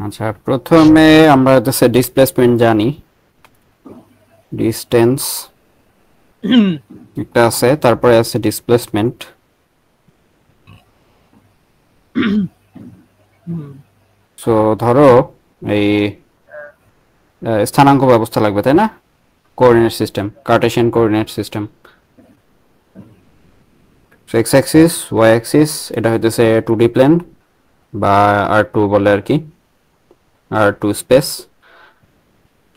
আচ্ছা, প্রথমে আমরা হচ্ছে ডিসপ্লেসমেন্ট জানি, ডিস্টেন্স একটা আছে, তারপরে আছে ডিসপ্লেসমেন্ট। সো ধরো এই স্থানাঙ্ক ব্যবস্থা লাগবে, তাই না? Coordinate system, Cartesian coordinate system. So X axis, Y axis, এটা হইতেছে 2D প্লেন বা R2 বলে আর কি, R2 স্পেস।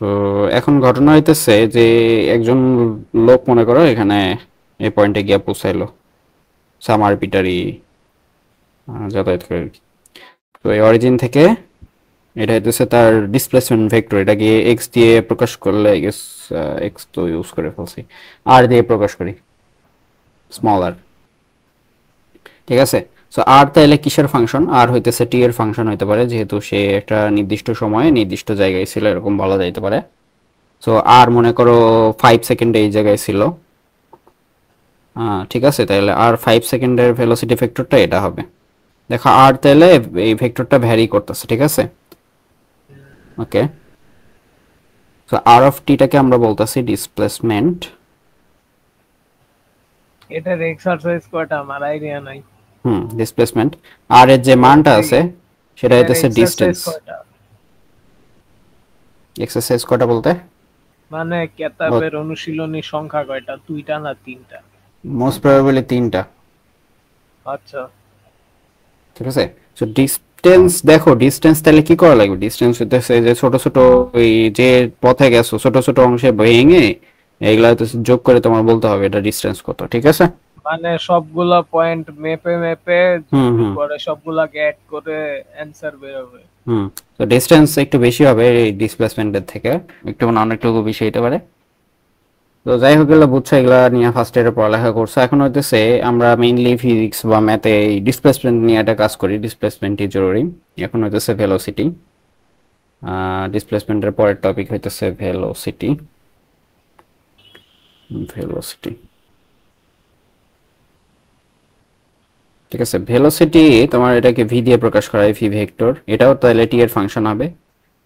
তো এখন ঘটনা হইতেছে যে একজন লোক মনে করো এখানে এই পয়েন্টে গিয়ে পৌঁছাইলো, সাম আরবিটারি যাতায়াত করে আর কি। তো এই অরিজিন থেকে এটা হইতেছে তার ডিসপ্লেসমেন্ট ভেক্টর, এটাকে এক্স দিয়ে প্রকাশ করলে আই গেস, এক্স তো ইউজ করে ফেলছি, আর দিয়ে প্রকাশ করি, স্মল আর। ঠিক আছে। সো আর তাইলে কিসের ফাংশন? আর হইতেছে টি এর ফাংশন হইতে পারে, যেহেতু সে একটা নির্দিষ্ট সময়ে নির্দিষ্ট জায়গায় ছিল, এরকম বলা যাইতে পারে। সো আর মনে করো 5 সেকেন্ডে এই জায়গায় ছিল। ঠিক আছে, তাহলে আর 5 সেকেন্ডের ভেলোসিটি ভেক্টরটা এটা হবে। দেখো আর তাহলে এই ভেক্টরটা ভ্যারি করতেছে, ঠিক আছে। ওকে, সো আর অফ টিটাকে আমরা বলতেছি ডিসপ্লেসমেন্ট। এটার এক্সারসাইজ কয়টা আমার আইডিয়া নাই। ডিসপ্লেসমেন্ট। আর এর যে এর মানটা যে আছে সেটা এটার হইতেছে এক্সারসাইজ ডিস্টেন্স। কয়টা, এক্সারসাইজ কটা বলতে? মানে কেতাবের অনুশীলনী সংখ্যা কয়টা, দুইটা না তিনটা? মোস্ট প্রবাবলি তিনটা। আচ্ছা। ঠিক আছে। সো ডিস্টেন্স, দেখো ডিস্টেন্স তাহলে কি করা লাগবে? ডিস্টেন্স হইতেছে যে ছোট ছোট ওই যে পথে গেছো ছোট ছোট অংশে ভেঙে এইগুলা হইতেছে যোগ করে তোমার বলতে হবে এটা ডিস্টেন্স কত, ঠিক আছে। মানে সবগুলা পয়েন্ট মেপে মেপে হুম হুম পরে সবগুলাকে অ্যাড করে অ্যান্সার বের হবে। হুম তো ডিস্টেন্স একটু বেশি হবে এই ডিসপ্লেসমেন্টের থেকে, একটু মানে অনেকটুকু বেশি হতে পারে। তো যাই হোক, এগুলো বুঝছো, এগুলা নিয়ে ফার্স্ট ইয়ারে পড়ালেখা করছো। এখন হইতেছে আমরা মেইনলি ফিজিক্স বা ম্যাথে এই ডিসপ্লেসমেন্ট নিয়ে একটা কাজ করি, ডিসপ্লেসমেন্টই জরুরি। এখন হইতেছে ভেলোসিটি। ডিসপ্লেসমেন্টের পরের টপিক হইতেছে ভেলোসিটি। ভেলোসিটি, ঠিক আছে। ভেলোসিটি তোমার এটাকে ভি দিয়ে প্রকাশ করা হয়, ভি ভেক্টর, এটাও তাহলে টি এর ফাংশন হবে।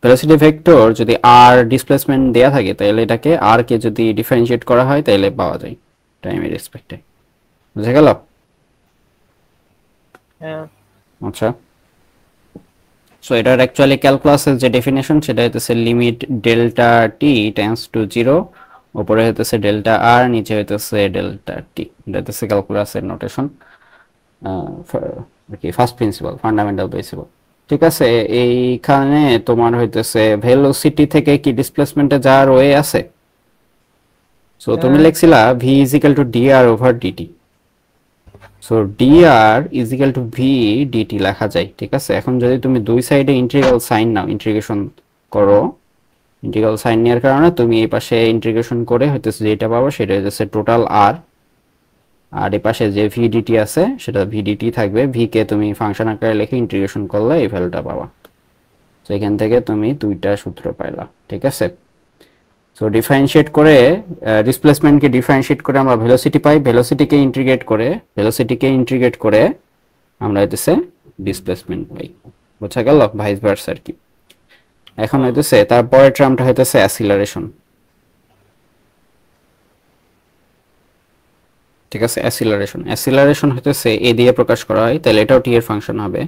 ভেলোসিটি ভেক্টর যদি আর ডিসপ্লেসমেন্ট দেয়া থাকে তাহলে এটাকে আর কে যদি ডিফারেন্সিয়েট করা হয় তাহলে পাওয়া যায় টাইমের রেসপেক্টে। বুঝে গেল? হ্যাঁ। আচ্ছা, সো এটার অ্যাকচুয়ালি ক্যালকুলাসের যে ডেফিনেশন সেটা হইতেছে limit delta T tends to zero, উপরে হইতেছে ডেল্টা আর, নিচে হইতেছে ডেল্টা টি। এটা হইতেছে ক্যালকুলাসের নোটেশন আর কি, ফার্স্ট প্রিন্সিপাল, ফান্ডামেন্টাল প্রিন্সিপাল। ঠিক আছে। এইখানে তোমার হইতেছে ভেলোসিটি থেকে কি ডিসপ্লেসমেন্টে যাওয়ার ওয়ে আছে। সো তুমি হ্যাঁ। লিখছিলা V is equal to D R over D T. So D R is equal to V DT লেখা যায়, ঠিক আছে। এখন যদি তুমি দুই সাইডে ইন্টিগ্রাল সাইন নাও, ইন্টিগ্রেশন করো, ইন্টিগ্রাল সাইন নেওয়ার কারণে তুমি এই পাশে ইন্টিগ্রেশন করে হইতেছে যেটা পাবো সেটা হইতেছে টোটাল আর, আর এই পাশে যে ভিডিটি আছে সেটা ভিডিটি থাকবে। ভি কে তুমি ফাংশন আকারে লিখে ইন্টিগ্রেশন করলে এই ভ্যালুটা পাবা। তো এখান থেকে তুমি দুইটা সূত্র পাইলা, ঠিক আছে। সো ডিফারেন্সিয়েট করে, ডিসপ্লেসমেন্টকে ডিফারেন্সিয়েট করে আমরা ভেলোসিটি পাই, ভেলোসিটিকে ইন্টিগ্রেট করে আমরা হইতেছে ডিসপ্লেসমেন্ট পাই। বোঝা গেল? ভাইস ভার্সা আর কি। এখন হ্যাঁ। হইতেছে তারপরের টার্মটা হইতেছে অ্যাসিলারেশন। ঠিক আছে, অ্যাসিলারেশন। অ্যাসিলারেশন হইতেছে এ দিয়ে প্রকাশ করা হয়, তাহলে এটাও টি এর ফাংশন হবে।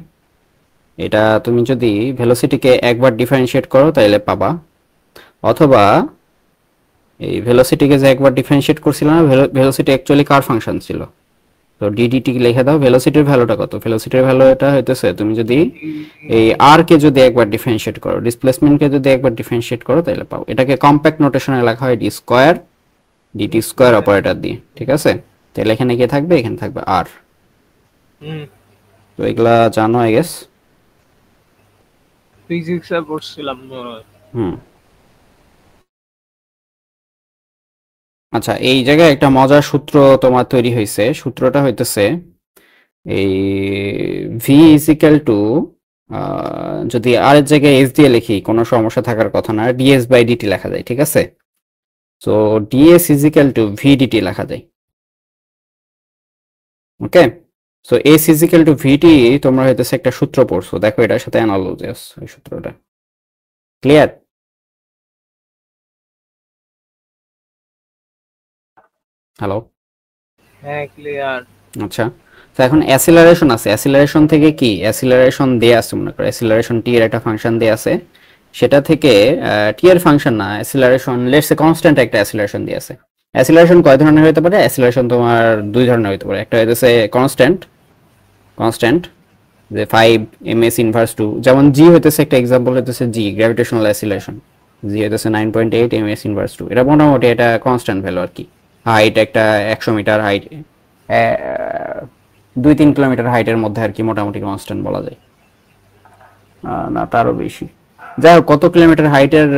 এটা তুমি যদি ভেলোসিটিকে একবার ডিফারেন্সিয়েট করো তাহলে পাবা, অথবা এই ভেলোসিটিকে যে একবার ডিফারেন্সিয়েট করছিল না, ভেলোসিটি অ্যাকচুয়ালি কার ফাংশন ছিল? তো ডিডিটি লিখে দাও। ভেলোসিটির ভ্যালুটা কত? ভেলোসিটির ভ্যালু এটা হইতেছে তুমি যদি এই আর কে যদি একবার ডিফারেন্সিয়েট করো, ডিসপ্লেসমেন্টকে যদি একবার ডিফারেন্সিয়েট করো তাহলে পাও। এটাকে কম্প্যাক্ট নোটেশনে লেখা হয় D square, DT square operator দিয়ে, ঠিক আছে। তাহলে এখানে কি থাকবে? এখানে থাকবে আর। হুম। তো এগুলা জানো আই গেস। ফিজিক্সে পড়ছিলাম মনে হয়। হুম আচ্ছা, এই জায়গায় একটা মজার সূত্র তোমার তৈরি হয়েছে। সূত্রটা হইতেছে এই ভি ইজ ইকাল টু, যদি আর এর জায়গায় এস দিয়ে লিখি কোনো সমস্যা থাকার কথা না, ডিএস বাই ডিটি লেখা যায়, ঠিক আছে। So D S is equal to V DT লেখা যায়। Okay, so S is equal to V T, তোমরা হইতেছে একটা সূত্র পড়ছো, দেখো এটার সাথে অ্যানালজিয়াস ওই সূত্রটা। ক্লিয়ার? হ্যালো? হ্যাঁ ক্লিয়ার। আচ্ছা, তো এখন অ্যাসিলারেশন আছে, অ্যাসিলারেশন থেকে কি অ্যাসিলারেশন দেয়া আছে, মনে করো অ্যাসিলারেশন টি এর একটা ফাংশন দেয়া আছে, সেটা থেকে টি এর ফাংশন না, অ্যাসিলারেশন লেটস এ কনস্ট্যান্ট একটা অ্যাসিলারেশন দেয়া আছে। অ্যাসিলারেশন কয় ধরনের হতে পারে? অ্যাসিলারেশন তোমার দুই ধরনের হতে পারে, একটা হইতেছে কনস্ট্যান্ট, কনস্ট্যান্ট যে 5 ms ইনভার্স 2, যেমন জি হইতেছে একটা এক্সাম্পল হইতেছে জি গ্র্যাভিটেশনাল অ্যাসিলেশন, জি হইতেছে 9.8 ms ইনভার্স 2, এটা মোটামুটি এটা কনস্ট্যান্ট ভ্যালু আর কি। হাইট একটা 100 মিটার হাইট, 2-3 কিলোমিটার হাইটের মধ্যে আর কি, মোটামুটি কনস্ট্যান্ট বলা যায়, না তারও বেশি। যাই হোক, কত কিলোমিটার হাইটের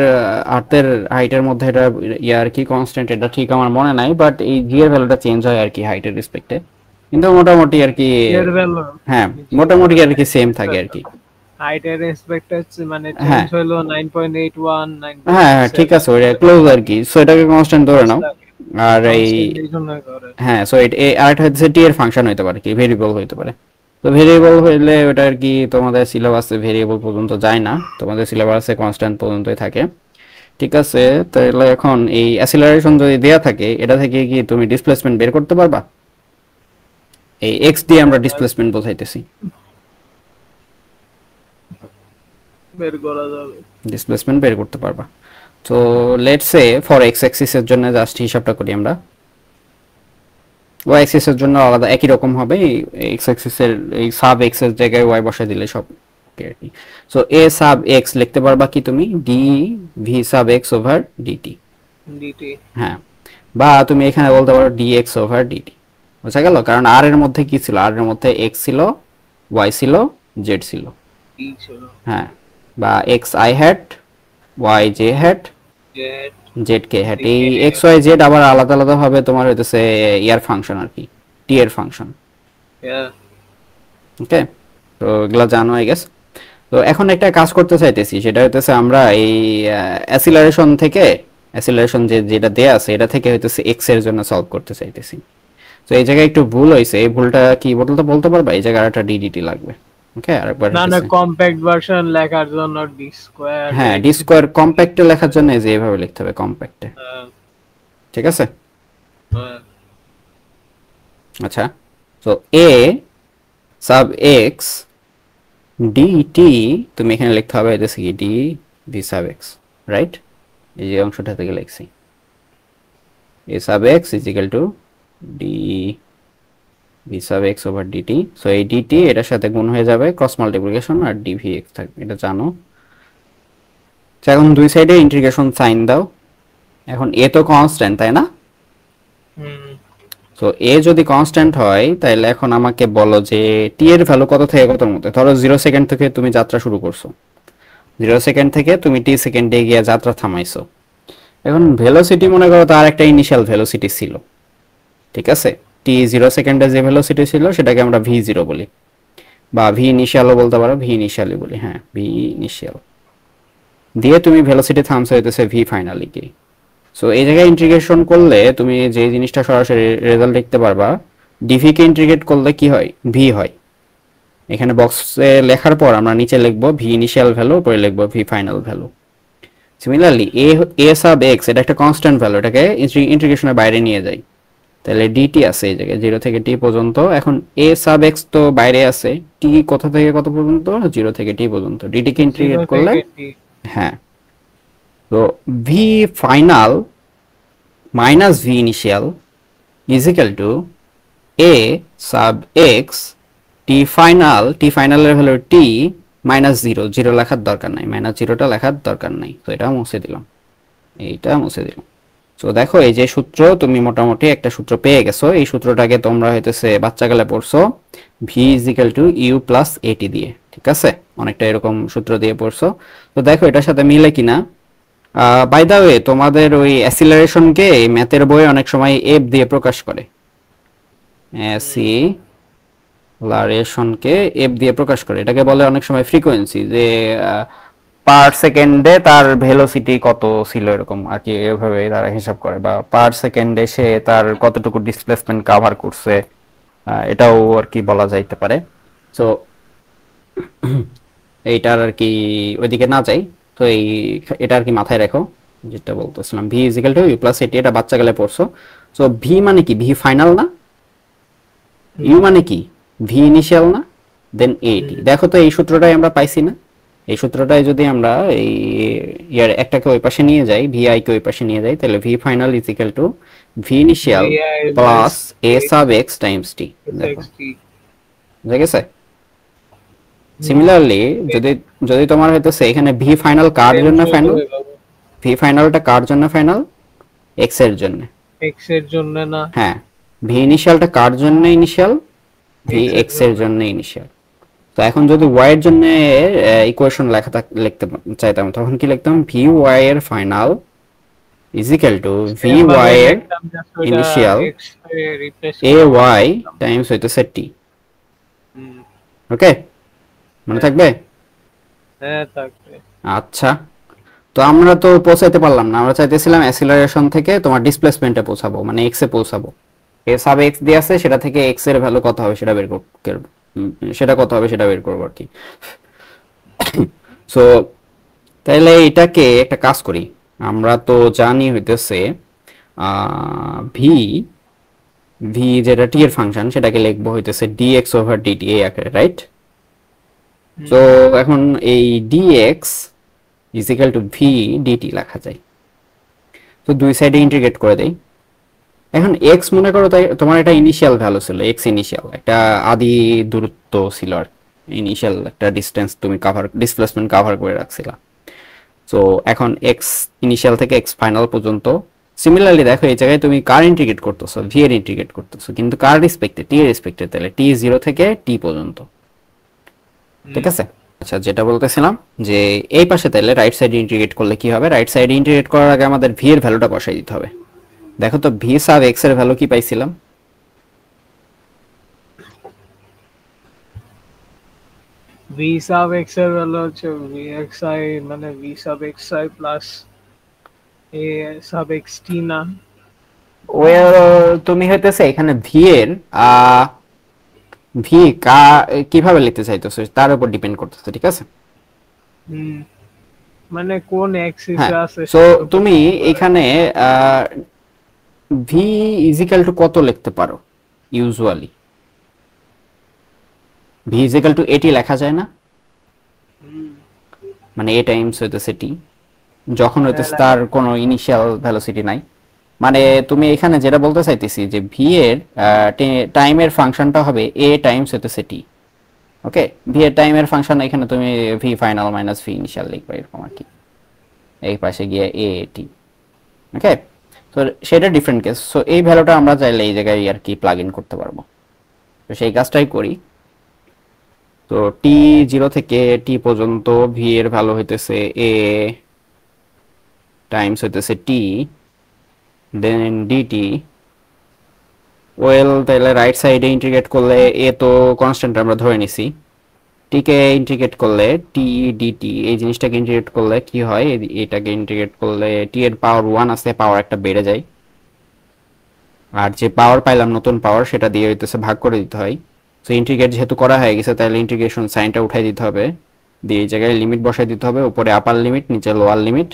আর্থের হাইটের মধ্যে এটা ইয়ে আর কি কনস্ট্যান্ট, এটা ঠিক আমার মনে নাই, বাট এই জি এর ভ্যালুটা চেঞ্জ হয় আর কি হাইটের রেসপেক্টে, কিন্তু মোটামুটি আর কি এর ভ্যালু হ্যাঁ মোটামুটি আর কি সেম থাকে আর কি। হাইটের রেসপেক্ট হচ্ছে মানে হ্যাঁ চেঞ্জ হলো 9.81 হ্যাঁ হ্যাঁ, ঠিক আছে, ওইটা ক্লোজ আর কি, সো এটাকে কনস্ট্যান্ট ধরে নাও। আর এই কনস্ট্যান্ট এই জন্য করে। হ্যাঁ, সো এটা আরেকটা হচ্ছে টি এর ফাংশন হইতে পারে কি, ভেরিয়েবল হইতে পারে। তো ভেরিয়েবল হইলে ওটা আর কি তোমাদের সিলেবাসে ভেরিয়েবল পর্যন্ত যায় না, তোমাদের সিলেবাসে কনস্ট্যান্ট পর্যন্তই থাকে। ঠিক আছে, তাহলে এখন এই অ্যাসিলারেশন যদি দেয়া থাকে, এটা থেকে কি তুমি ডিসপ্লেসমেন্ট বের করতে পারবা? এই এক্স দিয়ে আমরা ডিসপ্লেসমেন্ট বোঝাইতেছি, বের করা যাবে। ডিসপ্লেসমেন্ট বের করতে পারবা। তো লেটস সে ফর এক্স অ্যাক্সিসের জন্য জাস্ট হিসাবটা করি আমরা, ওয়াই অ্যাক্সিসের জন্য আলাদা একই রকম হবে, এক্স অ্যাক্সিসের এই সাব এক্স এর জায়গায় ওয়াই বসাই দিলে সব আর কি। সো এ সাব এক্স লিখতে পারবা কি তুমি, D V sub X over DT, DT. হ্যাঁ, বা তুমি এখানে বলতে পারো ডি এক্স ওভার ডিটি, বুঝা গেল? কারণ আর এর মধ্যে কি ছিল, আর এর মধ্যে এক্স ছিল, ওয়াই ছিল, জেড ছিল, টি ছিল। হ্যাঁ, বা X I hat, Y J hat, Z. Z K hat, এই এক্স ওয়াই জেড আবার আলাদা আলাদা হবে তোমার হইতেছে ইয়ার ফাংশন আর কি, টি এর ফাংশন। ওকে, তো এগুলা জানো আই গেস। তো এখন একটা কাজ করতে চাইতেছি, সেটা হইতেছে আমরা এই অ্যাসিলারেশন থেকে, অ্যাসিলারেশন যেটা দেয়া আছে এটা থেকে হইতেছে এক্স এর জন্য সলভ করতে চাইতেছি। তো এই জায়গায় একটু ভুল হয়েছে, এই ভুলটা কি বলতে পারবা? এই জায়গায় একটা ডিডিটি লাগবে। ওকে, আরেকবার না না, কম্প্যাক্ট ভার্সন লেখার জন্য ডি স্কয়ার। হ্যাঁ, ডি স্কয়ার কম্প্যাক্টে লেখার জন্য এই যে এইভাবে লিখতে হবে কম্প্যাক্টে, ঠিক আছে? আচ্ছা, তো এ সাব এক্স ডিটি, তুমি এখানে লিখতে হবে এটা কি D V sub X, right? এই যে অংশটা থেকে লিখছি, A sub X is equal to D V sub X over D T. So এই ডিটি এটার সাথে গুণ হয়ে যাবে, ক্রস মাল্টিপ্লিকেশন, আর ডিভি এক্স থাকবে, এটা জানো। এখন দুই সাইডে ইন্টিগ্রেশন সাইন দাও। এখন এ তো কনস্ট্যান্ট, তাই না? তো এ যদি কনস্ট্যান্ট হয়, তাহলে এখন আমাকে বলো যে টি এর ভ্যালু কত থেকে কতর মধ্যে? ধরো 0 সেকেন্ড থেকে তুমি যাত্রা শুরু করছো, 0 সেকেন্ড থেকে তুমি টি সেকেন্ডে গিয়ে যাত্রা থামাইছো। এখন ভেলোসিটি মনে করো তার একটা ইনিশিয়াল ভেলোসিটি ছিল, ঠিক আছে? টি 0 সেকেন্ডে যে ভেলোসিটি ছিল সেটাকে আমরা ভি জিরো বলি, বা ভি ইনিশিয়ালও বলতে পারো, ভি ইনিশিয়ালই বলি, হ্যাঁ ভি ইনিশিয়াল দিয়ে তুমি ভেলোসিটি থামছো হইতেছে ভি ফাইনালি কি। সো এই জায়গায় ইন্টিগ্রেশন করলে তুমি যে জিনিসটা সরাসরি রেজাল্ট দেখতে পারবা, ডিভি কে ইন্টিগ্রেট করলে কি হয়, ভি হয়। এখানে বক্সে লেখার পর আমরা নিচে লিখবো ভি ইনিশিয়াল ভ্যালু, পরে লিখবো ভি ফাইনাল ভ্যালু। সিমিলারলি এ সাব এক্স এটা একটা কনস্ট্যান্ট ভ্যালু, এটাকে ইন্টিগ্রেশনের বাইরে নিয়ে যাই, তাহলে ডিটি আছে এই জায়গায় 0 থেকে টি পর্যন্ত। এখন এ সাব এক্স তো বাইরে আছে, টি কোথা থেকে কত পর্যন্ত, 0 থেকে টি পর্যন্ত, ডিটি কে ইন্টিগ্রেট করলে হ্যাঁ, তো V final minus V initial is equal to A sub X T final, T ফাইনালের হলো টি মাইনাস 0, 0 লেখার দরকার নাই, মাইনাস 0টা লেখার দরকার নাই, তো এটা মুছে দিলাম, এইটা মুছে দিলাম। তো দেখো এই যে সূত্র, তুমি মোটামুটি একটা সূত্র পেয়ে গেছো, এই সূত্রটাকে তোমরা হইতেছে বাচ্চাকালে পড়ছো, V is equal to U plus AT দিয়ে, ঠিক আছে? অনেকটা এরকম সূত্র দিয়ে পড়ছো। তো দেখো এটার সাথে মিলে কিনা। বাই দা ওয়ে, তোমাদের ওই অ্যাসিলারেশনকে ম্যাথের বইয়ে অনেক সময় এফ দিয়ে প্রকাশ করে, অ্যাসিলারেশনকে এফ দিয়ে প্রকাশ করে, এটাকে বলে অনেক সময় ফ্রিকোয়েন্সি, যে পার সেকেন্ডে তার ভেলোসিটি কত ছিল এরকম আর কি, এভাবে তারা হিসাব করে, বা পার সেকেন্ডে সে তার কতটুকু ডিসপ্লেসমেন্ট কভার করছে, এটাও আর কি বলা যাইতে পারে। সো এইটার আর কি ওইদিকে না যাই, তো এটা আর কি মাথায় রাখো, যেটা বলতেছিলাম V is equal to U plus AT, এটা বাচ্চাকালে পড়ছো। সো ভি মানে কি, ভি ফাইনাল না, ইউ হুম, মানে কি, ভি ইনিশিয়াল না, দেন এটি। হুম, দেখো তো এই সূত্রটাই আমরা পাইছি না, এই সূত্রটাই যদি আমরা এই ইয়ার একটাকে ওই পাশে নিয়ে যাই, ভি আই কে ওই পাশে নিয়ে যাই, তাহলে V final is equal to V initial VI plus minus A sub X times T. দেখো SXT। বুঝা গেছে। হুম, সিমিলারলি যদি যদি তোমার হইতেছে এখানে ভি ফাইনাল কার জন্য টেনশন ফাইনাল, হয়ে গেল। ভি ফাইনালটা কার জন্য ফাইনাল, এক্স এর জন্য। X এর জন্য না, হ্যাঁ, ভি ইনিশিয়ালটা কার জন্য ইনিশিয়াল, ভি X এর এক্স এর জন্য। জন্য ইনিশিয়াল। তো এখন যদি ওয়াই এর জন্য ইকুয়েশন লিখতে চাইতাম, তখন কি লিখতাম, ভি ওয়াই এর final is equal to V same Y ভাবে এর লিখতাম, জাস্ট ওইটা ইনিশিয়াল X এ রিপ্লেস এ করে ওয়াই ওয়াই লিখতাম। টাইমস হইতেছে টি। হুম, ওকে, মনে হ্যাঁ, থাকবে। হ্যাঁ থাকবে। আচ্ছা, তো আমরা তো পৌঁছাইতে পারলাম না, আমরা চাইতেছিলাম অ্যাসিলারেশন থেকে তোমার ডিসপ্লেসমেন্টে পৌঁছাবো, মানে এক্স এ পৌঁছাবো। এ সাব এক্স দিয়ে আছে, সেটা থেকে এক্স এর ভ্যালু কত হবে সেটা বের করব, সেটা কত হবে সেটা বের করবো আর কি। সো তাহলে এটাকে একটা কাজ করি, আমরা তো জানি হইতেছে ভি, ভি যেটা টি এর ফাংশন সেটাকে লিখবো হইতেছে ডিএক্স ওভার ডিটি এই আকারে, রাইট। হুম, তো এখন এই DX is equal to V DT লেখা যায়। তো দুই সাইডে ইন্টিগ্রেট করে দেই। এখন এক্স মনে করো, তাই তোমার এটা ইনিশিয়াল ভ্যালু ছিল, এক্স ইনিশিয়াল একটা আদি দূরত্ব ছিল আর ইনিশিয়াল একটা ডিস্টেন্স তুমি কাভার, ডিসপ্লেসমেন্ট কাভার করে রাখছিলা। সো এখন এক্স ইনিশিয়াল থেকে এক্স ফাইনাল পর্যন্ত। সিমিলারলি দেখো এই জায়গায় তুমি কার ইন্টিগ্রেট করতেছো, ভি এর ইন্টিগ্রেট করতেছো, কিন্তু কার রেসপেক্টে, টি এর রেসপেক্টে, তাহলে টি জিরো থেকে টি পর্যন্ত। ঠিক হুম। আছে। আচ্ছা, যেটা বলতেছিলাম যে এই পাশে তাহলে রাইট সাইডে ইন্টিগ্রেট করলে কি হবে, রাইট সাইডে ইন্টিগ্রেট করার আগে আমাদের ভি এর ভ্যালুটা বসাই দিতে হবে। দেখো তো ভি সাব এক্স এর ভ্যালু কি পাইছিলাম, V sub X এর ভ্যালু হচ্ছে VXI, মানে V sub XI plus A sub XT না। ওয়েল তুমি হইতেছে এখানে ভি এর ভি কিভাবে লিখতে চাইতেছো তার উপর ডিপেন্ড করতেছে, ঠিক আছে। হুম, মানে কোন হ্যাঁ, অ্যাক্সিসে আছে সো সেটার উপর তুমি ডিপেন্ড করে। এখানে ভি ইজিক্যাল টু কত লিখতে পারো ইউজুয়ালি, ভি ইজিক্যাল টু এটি লেখা যায় না, হুম, মানে এ টাইমস হইতেছে টি, যখন হ্যাঁ হইতেছে লেখা তার যায়। কোনো ইনিশিয়াল ভ্যালোসিটি নাই। মানে তুমি এখানে যেটা বলতে চাইতেছি যে ভি এর টাইমের ফাংশনটা হবে এ টাইমস হইতেছে টি। ওকে, ভি এর টাইমের ফাংশন এখানে তুমি V final minus V initial লিখবে এরকম আর কি, এই পাশে গিয়ে এ টি। ওকে, তো সেটা ডিফারেন্ট কেস। সো এই ভ্যালুটা আমরা চাইলে এই জায়গায় আর কি প্লাগ ইন করতে পারবো, তো সেই কাজটাই করি। তো টি জিরো থেকে টি পর্যন্ত ভি এর ভ্যালু হইতেছে এ টাইমস হইতেছে টি, দেন ডিটি। ওয়েল তাহলে রাইট সাইডে ইন্টিগ্রেট করলে এ তো কনস্ট্যান্ট আমরা ধরে নিছি, টি কে ইন্টিগ্রেট করলে টি ডিটি, এই জিনিসটাকে ইন্টিগ্রেট করলে কি হয়, এটাকে ইন্টিগ্রেট করলে টি এর পাওয়ার ওয়ান আছে, পাওয়ার একটা বেড়ে যায়, আর যে পাওয়ার পাইলাম নতুন পাওয়ার সেটা দিয়ে হইতেছে ভাগ করে দিতে হয়। সো ইন্টিগ্রেট যেহেতু করা হয়ে গেছে তাহলে ইন্টিগ্রেশন সাইনটা উঠাই দিতে হবে, দিয়ে এই জায়গায় লিমিট বসাই দিতে হবে, উপরে আপার লিমিট নিচে লোয়ার লিমিট।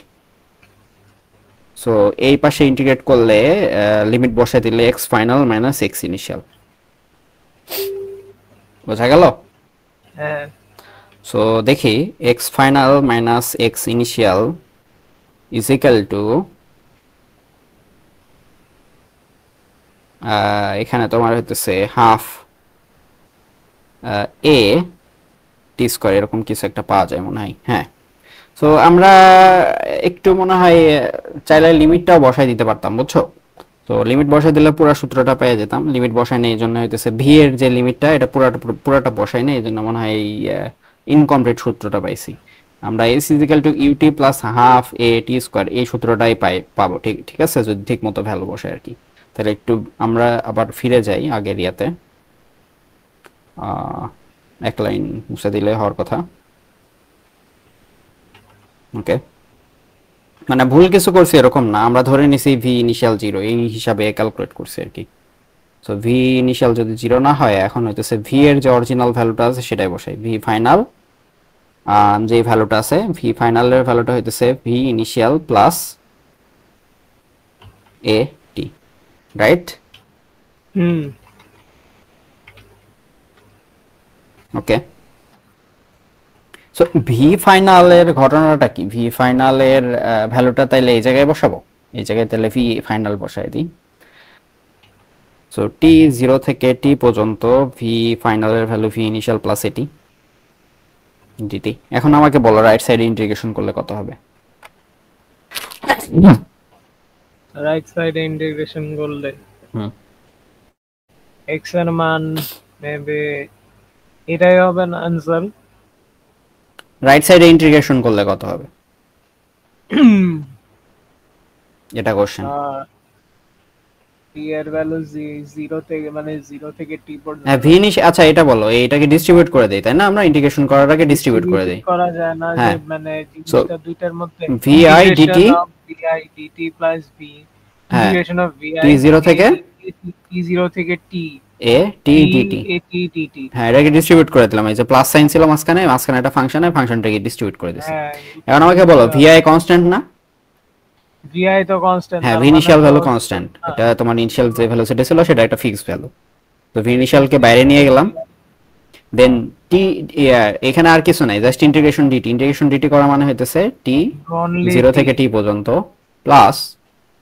সো এই পাশে ইন্টিগ্রেট করলে লিমিট বসাই দিলে x final minus x initial, বোঝা গেল। হ্যাঁ, সো দেখি x final minus x initial is equal two, এখানে তোমার হইতেছে হাফ এ টি স্কোয়ার, এরকম কিছু একটা পাওয়া যায় মনে হয়, হ্যাঁ। সো আমরা একটু মনে হয় চাইলে লিমিটটাও বসাই দিতে পারতাম, বুঝছো। তো লিমিট বসাই দিলে পুরো সূত্রটা পেয়ে যেতাম, লিমিট বসাই নেই, এই জন্য হইতেছে ভি এর যে লিমিটটা এটা পুরাটা বসাই নেই, এই জন্য মনে হয় ইনকমপ্লিট সূত্রটা পাইছি। আমরা S is equal to UT plus half A T square, এই সূত্রটাই পাবো, ঠিক ঠিক আছে, যদি ঠিক মতো ভ্যালু বসাই আর কি। তাহলে একটু আমরা আবার ফিরে যাই আগের ইয়াতে, এক লাইন মুছে দিলে হওয়ার কথা। ওকে, মানে ভুল কিছু করছি এরকম না, আমরা ধরে নিছি ভি ইনিশিয়াল জিরো, এই হিসাবে ক্যালকুলেট করছি আর কি। সো ভি ইনিশিয়াল যদি 0 না হয়, এখন হইতেছে ভি এর যে অরিজিনাল ভ্যালুটা আছে সেটাই বসাই, ভি ফাইনাল যে ভ্যালুটা আছে, ভি ফাইনালের ভ্যালুটা হইতেছে ভি ইনিশিয়াল প্লাস এ টি, রাইট? হুম। ওকে, সো ভি ফাইনালের ঘটনাটা কি? ভি ফাইনালের ভ্যালুটা তাইলে এই জায়গায় বসাবো, এই জায়গায় তাহলে ভি ফাইনাল বসাই দিই। সো টি 0 থেকে টি পর্যন্ত ভি ফাইনালের ভ্যালু ভি ইনিশিয়াল প্লাস এটি ডিটি। এখন আমাকে বলো রাইট সাইডে ইন্টিগ্রেশন করলে কত হবে? রাইট সাইডে ইন্টিগ্রেশন করলে হুম, এক্স এর মান মেবি এটাই হবে না আনসার। রাইট সাইডে ইন্টিগ্রেশন করলে কত হবে, এটা কোশ্চেন। টি এর ভ্যালু 0 থেকে মানে 0 থেকে টি হ্যাঁ, পর্যন্ত ভি ইনিশিয়াল, আচ্ছা এটা বলো, এইটাকে ডিস্ট্রিবিউট করে দেই, তাই না? আমরা ইন্টিগ্রেশন করার আগে ডিস্ট্রিবিউট করে দেই। করা যায় না যে হ্যাঁ, মানে সো জিনিসটা দুইটার মধ্যে V I integration DT, of VI DT plus V হ্যাঁ, ইন্টিগ্রেশন অফ টি ভিআই 0 থেকে টি 0 থেকে টি এ টি টি ডিটি। এ টি ডিটি। হ্যাঁ, এটাকে ডিস্ট্রিবিউট করে দিলাম, এই যে প্লাস সাইন ছিল মাঝখানে, মাঝখানে একটা ফাংশনে, ফাংশনটাকে ডিস্ট্রিবিউট করে দিছি। হ্যাঁ, এখন আমাকে বলো ভি আই কনস্ট্যান্ট না? ভিআই তো কনস্ট্যান্ট, হ্যাঁ, তার ভি মানে ইনিশিয়াল তো ভ্যালু কনস্ট্যান্ট, হ্যাঁ, এটা তোমার ইনিশিয়াল যে ভ্যালু সেটা ছিল সেটা একটা ফিক্সড ভ্যালু। তো ভি ইনিশিয়ালকে বাইরে নিয়ে গেলাম, দেন টি, এখানে আর কিছু নাই, just integration DT. Integration DT করা মানে হইতেছে টি only 0 টি। থেকে টি পর্যন্ত প্লাস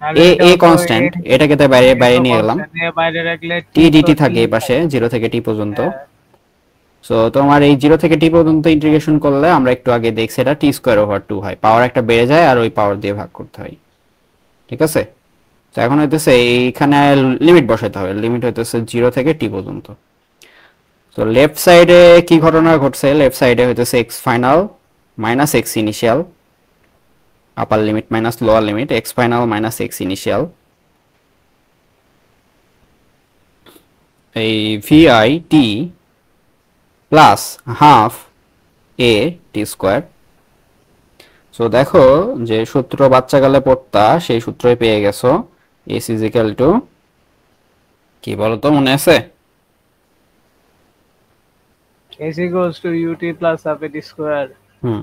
তাহলে এ, এ এটাও তো কনস্ট্যান্ট, এটাকে তো বাইরে বাইরে নিয়ে গেলাম, বাইরে রাখলে টি টি তো ডিটি টি থাকে এই পাশে 0 থেকে টি পর্যন্ত। হ্যাঁ। সো তোমার এই 0 থেকে টি পর্যন্ত ইন্টিগ্রেশন করলে আমরা একটু আগে দেখছি এটা টি স্কোয়ার ওভার 2 হয়, পাওয়ার একটা বেড়ে যায় আর ওই পাওয়ার দিয়ে ভাগ করতে হয়, ঠিক আছে? তো এখন হইতেছে এইখানে লিমিট বসাইতে হবে, লিমিট হইতেছে 0 থেকে টি পর্যন্ত। তো লেফট সাইডে কি ঘটনা ঘটছে? লেফট সাইডে হইতেছে x final minus x initial, upper limit minus lower limit, x final minus x initial, এই v i t plus half A T square. So দেখো যে সূত্র বাচ্চাকালে পড়তা সেই সূত্রই পেয়ে গেছো, এস ইজ ইকুয়াল টু কি বলো তো, মনে আছে? S equals to UT plus half AT square. হুম,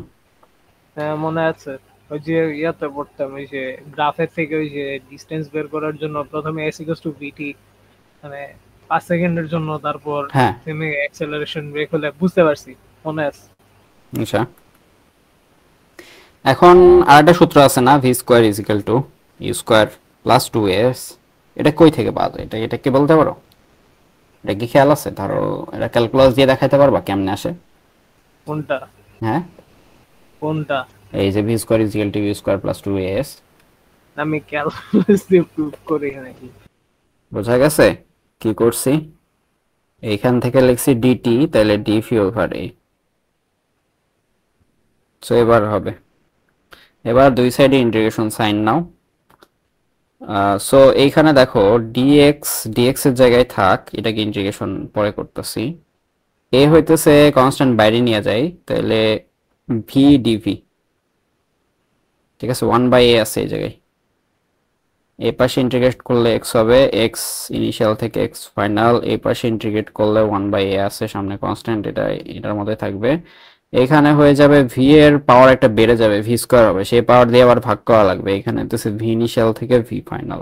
হ্যাঁ, মনে আছে। ওই যে ইয়াতে পড়তাম, ওই যে গ্রাফের থেকে ওই যে ডিসটেন্স বের করার জন্য প্রথমে এস ইকুয়ালস টু ভিটি মানে 5 সেকেন্ডের জন্য, তারপর হ্যাঁ, তুমি অ্যাক্সেলারেশন ব্রেক হলে বুঝতে পারছি, মনে আছে। আচ্ছা। এখন আরেকটা সূত্র আছে না, V square is equal to U square plus 2s, এটা কই থেকে পাওয়া যায়? এটা কি বলতে পারো? এটা কি খেয়াল আছে? ধরো এটা ক্যালকুলাস দিয়ে দেখাইতে পারবা কেমনে আসে? কোনটা? হ্যাঁ, কোনটা? এই যে V square is equal to U square plus 2s, আমি ক্যালকুলাস দিয়ে প্রুভ করি নাকি? বোঝা গেছে কি করছি? এইখান থেকে লিখছি ডিটি, তাহলে ডিভি ওভার এ। সো এবার হবে, এবার দুই সাইডে ইন্টিগ্রেশন সাইন নাও। সো এইখানে দেখো ডিএক্স এর জায়গায় থাক, এটাকে ইন্টিগ্রেশন পরে করতেছি। এ হইতেছে কনস্ট্যান্ট বাইরে নিয়ে যায়, তাহলে ভি ডিভি, ঠিক আছে? 1/a আছে এই জায়গায়, এই পাশে ইন্টিগ্রেট করলে এক্স হবে, এক্স ইনিশিয়াল থেকে এক্স ফাইনাল, এই পাশে ইন্টিগ্রেট করলে 1/a আছে, সামনে কনস্ট্যান্ট, এটা এটার মধ্যে থাকবে। এখানে হয়ে যাবে ভি এর পাওয়ার একটা বেড়ে যাবে, ভি স্কোয়ার হবে, সেই পাওয়ার দিয়ে আবার ভাগ করা লাগবে। এখানে হইতেছে ভি ইনিশিয়াল থেকে V final,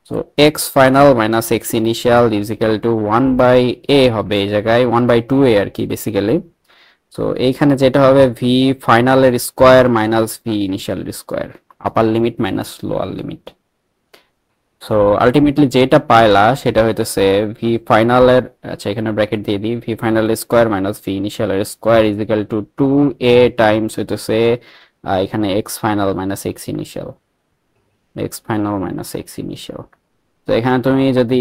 so x final minus x initial is equal two 1/a হবে, এই জায়গায় 1/2a আর কি বেসিক্যালি। সো এইখানে যেটা হবে ভি ফাইনালের স্কোয়ার মাইনাস ভি ইনিশিয়ালের square, upper limit minus lower limit. So ultimately যেটা পাইলা সেটা হইতেছে ভি ফাইনালের, আচ্ছা এখানে ব্র্যাকেট দিয়ে দিই, ভি ফাইনালের স্কোয়ার মাইনাস ভি ইনিশিয়ালের square is equal to 2a times হইতেছে এখানে x final minus x initial, x final minus x initial. তো এখানে তুমি যদি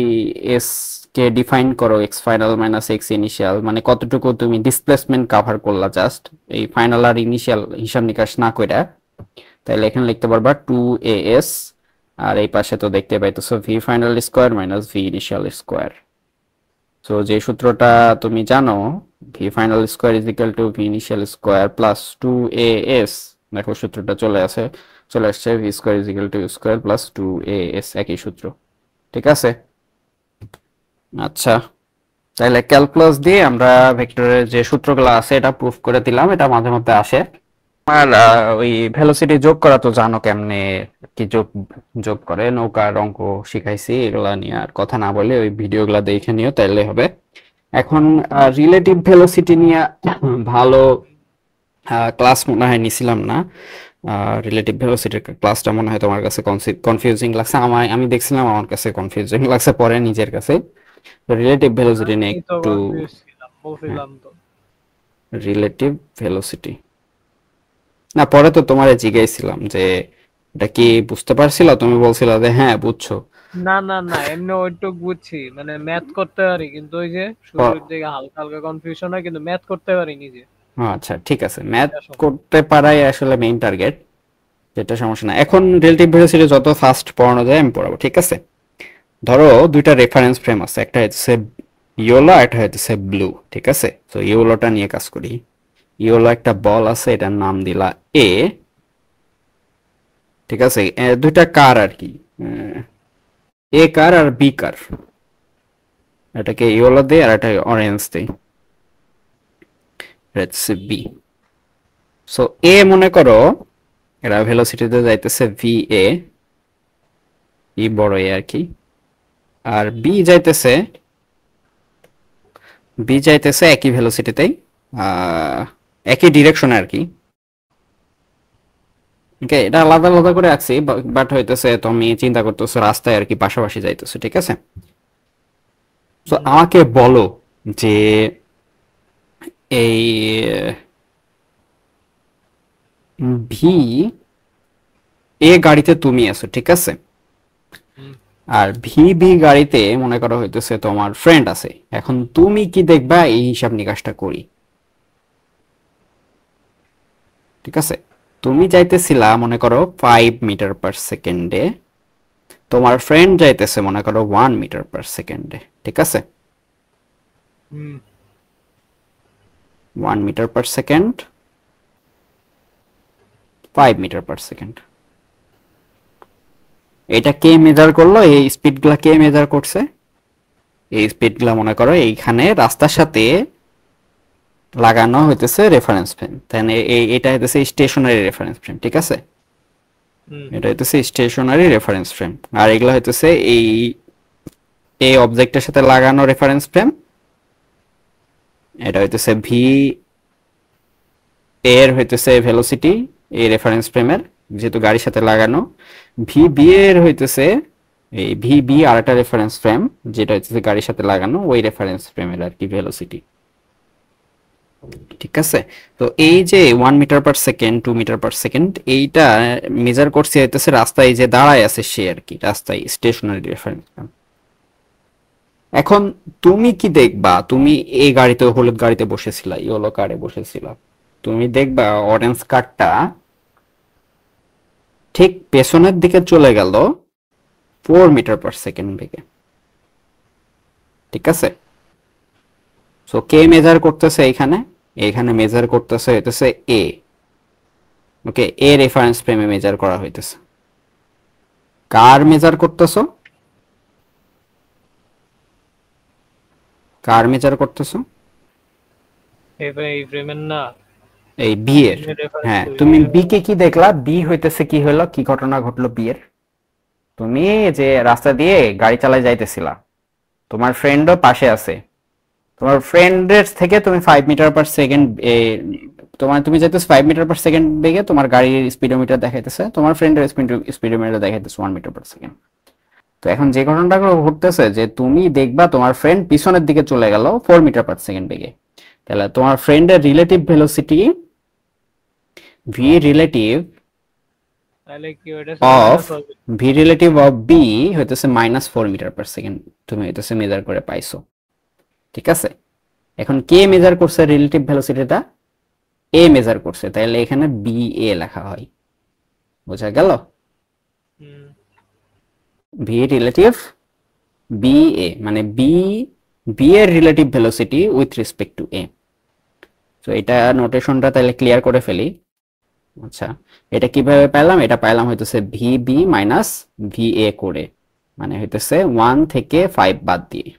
এস কে ডিফাইন করো x final minus x initial, মানে কতটুকু তুমি ডিসপ্লেসমেন্ট কাভার করলা জাস্ট এই ফাইনাল আর ইনিশিয়াল হিসাব নিকাশ না কইরা, তাহলে এখানে লিখতে পারবা 2as, আর এই পাশে তো দেখতে পাইতেছো v final square minus V initial square. So যে সূত্রটা তুমি জানো, v final square is equal to V initial square plus 2as, দেখো সূত্রটা চলে আসছে, v square is equal to square plus 2as, একই সূত্র, ঠিক আছে? আচ্ছা, তাহলে ক্যালকুলাস দিয়ে আমরা ভেক্টরের যে সূত্রগুলো আছে এটা প্রুফ করে দিলাম, এটা মাঝে মধ্যে আসে। আর ওই ভেলোসিটি যোগ করা তো জানো কেমনে কি যোগ যোগ করে, নৌকার অঙ্ক শিখাইছি, এগুলা নিয়ে আর কথা না বলে ওই ভিডিওগুলো দেখে নিও তাইলে হবে। এখন রিলেটিভ ভেলোসিটি নিয়ে ভালো ক্লাস মনে হয় নিছিলাম না। রিলেটিভ ভেলোসিটির ক্লাসটা মনে হয় তোমার কাছে কনফিউজিং লাগছে, আমি দেখছিলাম আমার কাছে কনফিউজিং লাগছে পরে নিজের কাছে। তো রিলেটিভ ভেলোসিটি নিয়ে আমি তো একটু, কনফিউজ ছিলাম, হ্যাঁ, বলছিলাম তো। রিলেটিভ ভেলোসিটি না, পরে তো তোমার জিজ্ঞাসছিলাম যে এটা কি বুঝতে পারছিলা, তুমি বলছিলা যে হ্যাঁ বুঝছো। না না না, এমনি ওইটুক বুঝছি, মানে ম্যাথ করতে পারি, কিন্তু ওই যে শুরুর প- দিকে হালকা হালকা কনফিউশন হয়, কিন্তু ম্যাথ করতে পারি নিজে। আচ্ছা ঠিক আছে, ম্যাথ এটা সমস্যা। করতে পারাই আসলে মেইন টার্গেট, যেটা সমস্যা না। এখন রিলেটিভ ভেলোসিটি যত ফাস্ট পড়ানো যায় আমি পড়াবো, ঠিক আছে? ধরো দুইটা রেফারেন্স ফ্রেম আছে, একটা হচ্ছে ইয়োলো, একটা হচ্ছে ব্লু, ঠিক আছে? তো ইয়োলোটা নিয়ে কাজ করি। ইয়োলো একটা বল আছে, এটার নাম দিলা এ, ঠিক আছে? দুইটা কার আর কি, এ কার আর বি কার, এটাকে ইয়েলো দেই আর এটা অরেঞ্জ দেই, লেটস সে বি। সো এ মনে করো এরা ভেলোসিটিতে যাইতেছে ভি এ, ই বড় এ আর কি, আর বি যাইতেছে একই ভেলোসিটিতেই, একই ডিরেকশনে আর কি। ওকে, এটা আলাদা আলাদা করে রাখছি, বাট হইতেছে তুমি চিন্তা করতেছো রাস্তায় আর কি পাশাপাশি যাইতেছো, ঠিক আছে? তো হুম। আমাকে বলো যে এই ভি এ গাড়িতে তুমি আছো, ঠিক আছে? হুম। আর ভি বি গাড়িতে মনে করো হইতেছে তোমার ফ্রেন্ড আছে। এখন তুমি কি দেখবা এই হিসাব নিকাশটা করি, ঠিক আছে? তুমি যাইতেছিলা মনে করো 5 মিটার পার সেকেন্ডে, তোমার ফ্রেন্ড যাইতেছে মনে করো 1 মিটার পার সেকেন্ডে, ঠিক আছে? হুম। 1 metre per second, 5 metre per second. এটা কে মেজার করলো, এই স্পিডগুলা কে মেজার করছে? এই স্পিডগুলা মনে করো এইখানে রাস্তার সাথে লাগানো হইতেছে রেফারেন্স ফ্রেম, তাই না? এটা হইতেছে স্টেশনারি রেফারেন্স ফ্রেম, ঠিক আছে? হুম। এটা হইতেছে স্টেশনারি রেফারেন্স ফ্রেম, আর এগুলো হইতেছে এই এই অবজেক্টের সাথে লাগানো রেফারেন্স ফ্রেম। এটা হইতেছে ভি এর হইতেছে ভেলোসিটি এই রেফারেন্স ফ্রেমের, যেহেতু গাড়ির সাথে লাগানো। ভি বি এর হইতেছে এই ভি বি আর একটা রেফারেন্স ফ্রেম, যেটা হইতেছে গাড়ির সাথে লাগানো ওই রেফারেন্স ফ্রেমের আর কি ভেলোসিটি, ঠিক আছে? তো এই যে 1 metre per second, 2 metre per second, এইটা মেজার করছে হইতেছে রাস্তায় যে দাঁড়ায় আছে সে আর কি, রাস্তায় স্টেশনারি রেফারেন্স। এখন তুমি কি দেখবা, তুমি এই গাড়িতে হলুদ গাড়িতে বসেছিলা, ইয়েলো কারে বসেছিলা, তুমি দেখবা অরেঞ্জ কারটা ঠিক পেছনের দিকে চলে গেল 4 মিটার পার সেকেন্ড বেগে, ঠিক আছে? সো কে মেজার করতেছে এইখানে, এইখানে মেজার করতেছে হইতেছে এ। ওকে, এ রেফারেন্স ফ্রেমে মেজার করা হইতেছে। কার মেজার করতেছো, কার মেজার করতেছো? এবার এই ফ্রেমের না, এই বি এর। এমনি রেফারেন্স হ্যাঁ, করি। তুমি বি কে কি দেখলা, বি হইতেছে কি হলো, কি ঘটনা ঘটলো বি এর? তুমি যে রাস্তা দিয়ে গাড়ি চালায় যাইতেছিলা, তোমার ফ্রেন্ডও পাশে আছে, তোমার ফ্রেন্ডের থেকে তুমি 5 মিটার পার সেকেন্ড, তোমার তুমি যাইতেছো 5 মিটার পার সেকেন্ড বেগে, তোমার গাড়ির স্পিডোমিটার দেখাইতেছে, তোমার ফ্রেন্ডের স্পিডোমিটার দেখাইতেছে 1 মিটার পার সেকেন্ড। তো এখন যে ঘটনাটা ঘটতেছে যে তুমি দেখবা তোমার ফ্রেন্ড পিছনের দিকে চলে গেল 4 মিটার পার সেকেন্ড বেগে, তাহলে তোমার ফ্রেন্ডের রিলেটিভ ভেলোসিটি ভি রিলেটিভ তাহলে কি ওইটার সাথে অফ মাইনাস হবে? ভি রিলেটিভ অফ বি হইতেছে -4 মিটার পার সেকেন্ড, তুমি হইতেছে মেজার করে পাইছো, ঠিক আছে? এখন কে মেজার করছে রিলেটিভ ভেলোসিটিটা? এ মেজার করছে, তাহলে এখানে বি এ লেখা হয়, বোঝা গেল? হুম। ভি রিলেটিভ বি এ মানে বি, বি এর relative velocity with respect to a. তো এটা নোটেশনটা তাহলে ক্লিয়ার করে ফেলি। আচ্ছা, এটা কিভাবে পেলাম? এটা পাইলাম হইতেছে V B minus V A করে, মানে হইতেছে 1 থেকে 5 বাদ দিয়ে,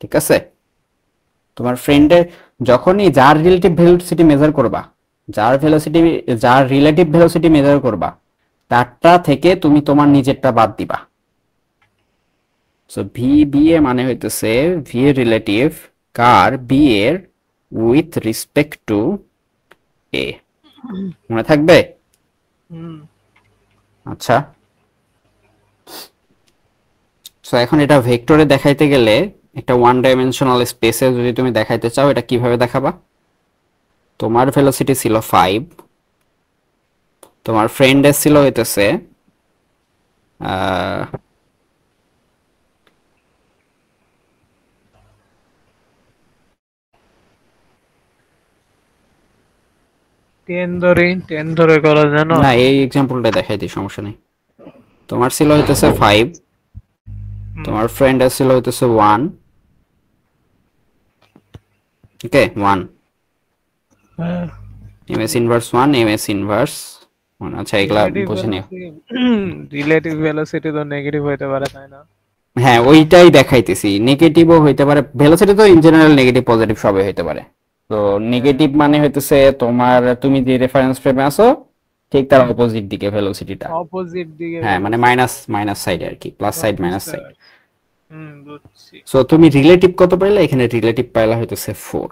ঠিক আছে? তোমার ফ্রেন্ডের যখনই যার রিলেটিভ ভেলোসিটি মেজার করবা, যার রিলেটিভ ভেলোসিটি মেজার করবা, তারটা থেকে তুমি তোমার নিজেরটা বাদ দিবা। সো ভি বি এ মানে হইতেছে ভি এর রিলেটিভ কার বি এর উইথ রেসপেক্ট টু এ। মনে থাকবে? আচ্ছা, সো এখন এটা ভেক্টরে দেখাইতে গেলে একটা ওয়ান ডাইমেনশনাল স্পেসে যদি তুমি দেখাইতে চাও, এটা কিভাবে দেখাবা? তোমার ভেলোসিটি ছিল 5, তোমার ফ্রেন্ডের ছিল হইতেছে আহ, 10 ধরে করা যায় না? না, এই এক্সাম্পলটা দেখাই দিই, সমস্যা নেই। তোমার ছিল হইতেছে 5, তোমার ফ্রেন্ডের ছিল হইতেছে 1, ওকে 1 হ্যাঁ, এমএস ইনভার্স 1 এমএস ইনভার্স 1। আচ্ছা, এগুলা বুঝে নিও। রিলেটিভ ভেলোসিটি তো নেগেটিভ হইতে পারে, তাই না? হ্যাঁ, ওইটাই দেখাইতেছি, নেগেটিভও হইতে পারে, ভেলোসিটি তো ইন জেনারেল নেগেটিভ পজিটিভ সবই হইতে পারে। তো নেগেটিভ মানে হইতেছে তুমি যে রেফারেন্স ফ্রেমে আছো ঠিক তার অপোজিট দিকে ভেলোসিটিটা। অপোজিট দিকে হ্যাঁ, মানে মাইনাস সাইডে আর কি, প্লাস সাইড মাইনাস সাইড। বুঝছি। সো তুমি রিলেটিভ কত পাইলা? এখানে রিলেটিভ পাইলা হইতেছে 4।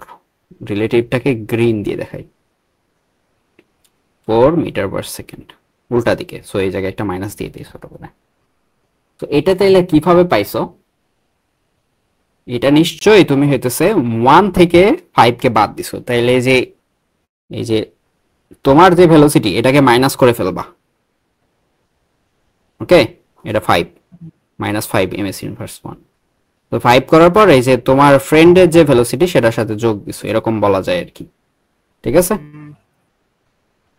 রিলেটিভটাকে গ্রিন দিয়ে দেখাই, 4 মিটার পার সেকেন্ড, উল্টা দিকে। সো এই জায়গায় একটা মাইনাস দিয়ে দিই ছোট করে। তো এটা তাইলে কিভাবে পাইছো? এটা নিশ্চয়ই তুমি হইতেছে 1 থেকে 5 কে বাদ দিছো, তাইলে এই যে তোমার যে ভেলোসিটি এটাকে মাইনাস করে ফেলবা। ওকে, এটা 5 -5 এমএস ইনভার্স 1। তো 5 করার পর এই যে তোমার ফ্রেন্ডের যে ভেলোসিটি সেটার সাথে যোগ দিছো, এরকম বলা যায় আর কি। ঠিক আছে?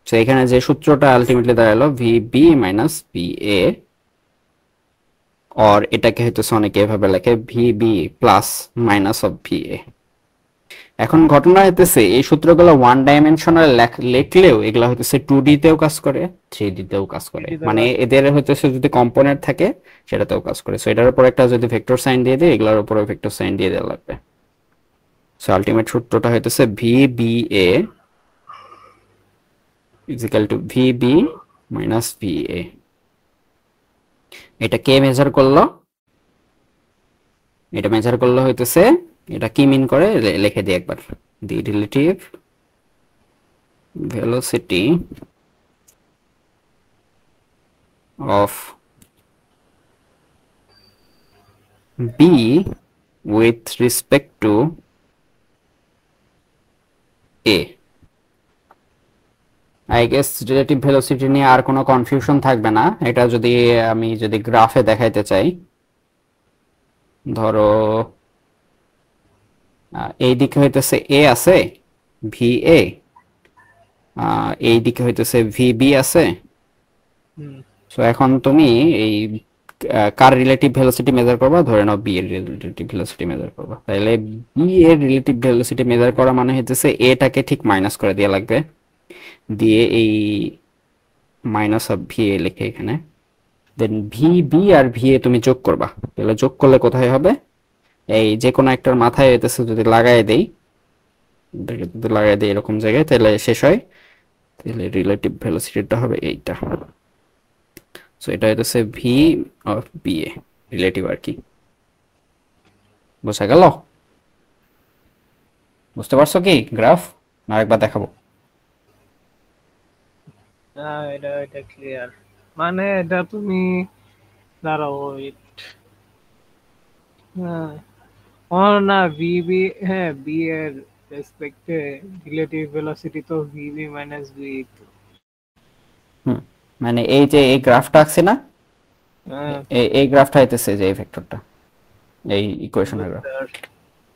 তো এখানে যে সূত্রটা আলটিমেটলি দাঁড়ালো v B minus V a, আর এটাকে হইতেছে অনেকে এভাবে লেখে v b plus minus of v a. এখন ঘটনা হইতেছে এই সূত্রগুলো ওয়ান ডাইমেনশনাল লিখলেও এগুলা হইতেছে 2D তেও কাজ করে, 3D তেও কাজ করে। মানে এদের হইতেছে যদি কম্পোনেন্ট থাকে সেটাতেও কাজ করে। সো এটার উপর একটা যদি ভেক্টর সাইন দিয়ে দিই, এগুলোর উপরে ভেক্টর সাইন দিয়ে দেওয়া লাগবে। সো আলটিমেট সূত্রটা হইতেছে V B A is equal to V B minus V A. এটা কে মেজার করলো? এটা মেজার করলো হইতেছে, এটা কি মিন করে লিখে দিই একবার, দি relative velocity of b with respect to a. I guess relative velocity নিয়ে আর কোনো কনফিউশন থাকবে না। এটা আমি যদি গ্রাফে দেখাইতে চাই, ধরো এই দিকে হইতেছে এ আছে ভি এ, এই দিকে হইতেছে ভি বি আছে। সো এখন তুমি এই কার রিলেটিভ ভেলোসিটি মেজার করবা? ধরে নাও বি এর রিলেটিভ ভেলোসিটি মেজার করবা। তাহলে বি এর রিলেটিভ ভেলোসিটি মেজার করা মানে হইতেছে এটাকে ঠিক মাইনাস করে দেওয়া লাগবে, দিয়ে এই মাইনাস অফ ভি এ লিখে এখানে, দেন ভি বি আর ভি এ তুমি যোগ করবা। তাহলে যোগ করলে কোথায় হবে? এই যে কোনো একটার মাথায় হইতেছে যদি লাগাই দেই, যদি লাগাই দেই এরকম জায়গায়, তাহলে শেষ হয়। তাহলে রিলেটিভ ভেলোসিটিটা হবে এইটা। সো এটা হইতেছে v of b a relative আর কি। বুঝা গেল? বুঝতে পারছো কি গ্রাফ? না একবার দেখাবো? এটা ক্লিয়ার। মানে এটা তুমি দাঁড়াও, না ভিবি, হ্যাঁ বি এর রেসপেক্টে রিলেটিভ ভেলোসিটি তো ভিবি মাইনাস ভি। হুম, মানে এই যে এই গ্রাফটা আছে না, এই গ্রাফটা হইতেছে যে এই ভেক্টরটা, এই ইকুয়েশনের গ্রাফ।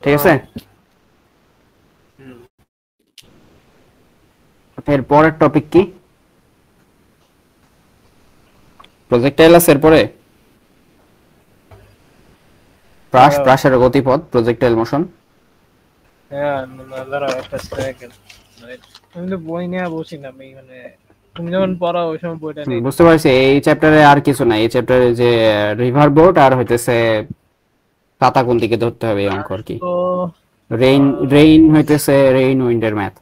ঠিক আছে? এর পরের টপিক কি? প্রজেক্টাইল আছে এরপরে? প্রাসের গতিপথ, প্রজেক্টাইল মোশন। হ্যাঁ, দাঁড়াও একটা সেকেন্ড, আমি তো বই নিয়ে বসি না, আমি মানে তুমি যখন পড়াও ওই সময় বইটা নেই। বুঝতে পারছি, এই চ্যাপ্টারে আর কিছু নাই। এই চ্যাপ্টারে যে রিভার বোট আর হইতেছে পাতা কোন দিকে ধরতে হবে এই অঙ্ক আর কি। তো রেইন, রেইন হইতেছে রেইন উইন্ডের math,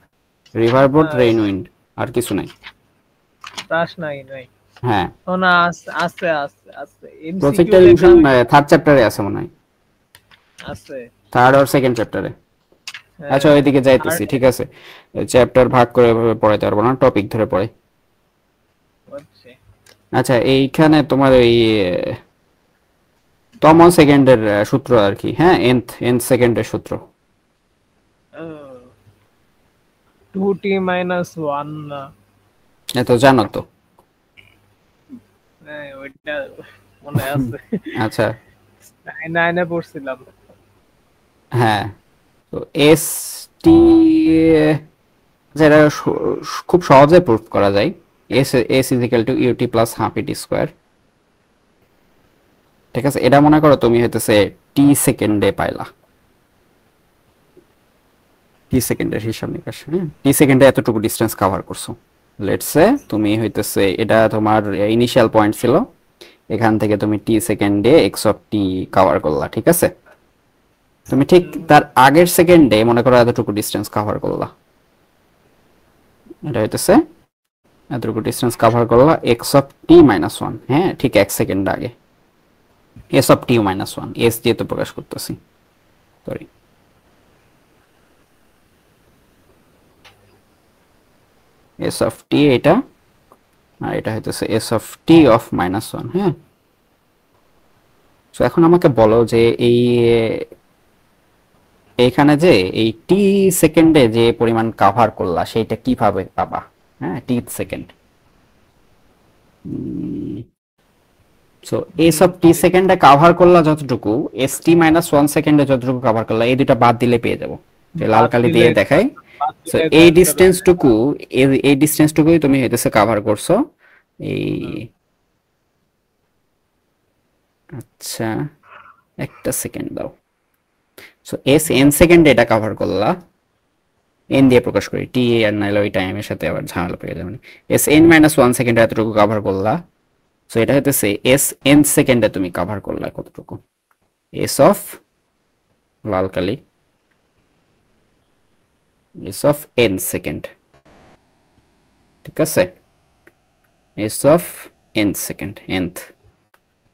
river boat rain wind, আর কিছু নাই। দাস নাই নাই। হ্যাঁ, ও না, আছে আছে আছে এমসিকিউ প্রজেক্টাইল লেখা মোশন হইছে। থার্ড চ্যাপ্টারে আছে মনে হয়, আছে। থার্ড আর সেকেন্ড চ্যাপ্টারে। আচ্ছা হ্যাঁ, ওইদিকে যাইতেছি, থার্ড ঠিক আছে। চ্যাপ্টার ভাগ করে এভাবে পড়াইতে পারবো না, টপিক ধরে পড়ে। হচ্ছে। আচ্ছা এইখানে তোমার ওই তম সেকেন্ডের সূত্র আর কি, হ্যাঁ, nth সেকেন্ডের সূত্র। 2t minus 1 না? এত জানো তো। হ্যাঁ, ওইটা মনে আছে। আচ্ছা, নাইনে পড়ছিলাম। হ্যাঁ, তো এস টি, যেটা খুব সহজে প্রুফ করা যায়। S is equal to UT plus half ET square. ঠিক আছে, এটা মনে করো তুমি হইতেছে টি সেকেন্ডে পাইলা, টি সেকেন্ডের হিসাব নিকাশ, হ্যাঁ, টি সেকেন্ডে এতটুকু ডিস্টেন্স কভার করছো। লেটস সে তুমি হইতেছে এটা তোমার ইনিশিয়াল পয়েন্ট ছিল, এখান থেকে তুমি টি সেকেন্ডে এক্স অফ টি কভার করলা, ঠিক আছে। তুমি ঠিক তার আগের সেকেন্ডে মনে করো এতটুকু ডিস্টেন্স কভার করলা, এটা হইতেছে এতটুকু ডিস্টেন্স কভার করলা x of T minus one, হ্যাঁ, ঠিক এক সেকেন্ড আগে। S of T minus one, S দিয়ে তো প্রকাশ করতেছি, সরি। এস অফ টি এটা, আর এটা হইতেছে s of T of minus one, হ্যাঁ। তো এখন আমাকে বলো যে এই এইখানে যে এই টি সেকেন্ডে যে পরিমাণ কাভার করলা সেইটা কিভাবে পাবা, হ্যাঁ, টি সেকেন্ড। সো এস অফ টি সেকেন্ডে কাভার করলা যতটুকু, এস টি মাইনাস ওয়ান সেকেন্ডে যতটুকু কাভার করলা, এই দুটা বাদ দিলে পেয়ে যাবো, যে লাল বাদ কালি দিলে দিয়ে দেখাই। বাদ সো দিলে তো এই অ্যান্সার হয়ে যায়। ডিস্টেন্সটুকু, এই ডিস্টেন্সটুকুই তুমি হইতেছে কাভার করছো এই। হুম। আচ্ছা, একটা সেকেন্ড দাও। সো এস এন সেকেন্ডে এটা কাভার করলা, এন দিয়ে প্রকাশ করি, টি আর নাইলে ওই টাইমের সাথে আবার ঝামেলা পেয়ে যাবে। এস এন মাইনাস ওয়ান সেকেন্ডে এতটুকু কাভার করলা। সো এটা হইতেছে এস এন সেকেন্ডে তুমি কাভার করলা কতটুকু, S of Lal Kali, S of N second, ঠিক আছে, S of N second, এনথ।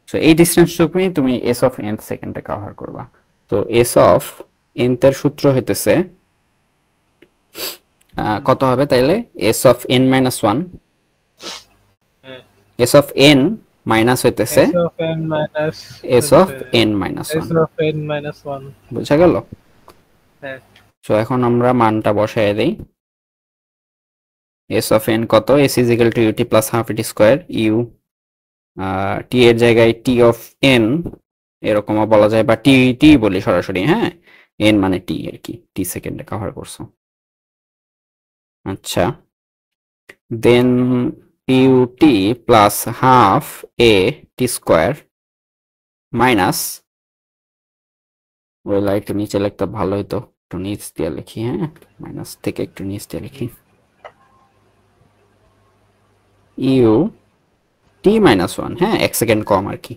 So এই ডিস্টেন্সটুকুই তুমি এস অফ এন সেকেন্ডে কভার করবা। তো এস অফ এনথ এর সূত্র হইতেছে কত হবে তাইলে, s of n minus one, s of n minus হইতেছে s of n minus s of n minus s one, of n minus 1। বুঝা গেল। হ্যাঁ, সো এখন আমরা মানটা বসায় দেই। এস অফ এন কত, S is equal to UT plus half ET square, U T এর জায়গায় টি অফ এন এরকমও বলা যায়, বা টি টি বলি সরাসরি, হ্যাঁ, এন মানে টি আর কি, টি সেকেন্ডে কভার করছো। আচ্ছা, দেন ইউটি প্লাস হাফ এ টি স্কোয়ার মাইনাস, ওই একটু নিচে লিখতে ভালো হইতো, একটু নিচ দিয়ে লিখি, হ্যাঁ, মাইনাস থেকে একটু নিচ দিয়ে লিখি, ইউ টি মাইনাস ওয়ান, হ্যাঁ, এক সেকেন্ড কম আর কি,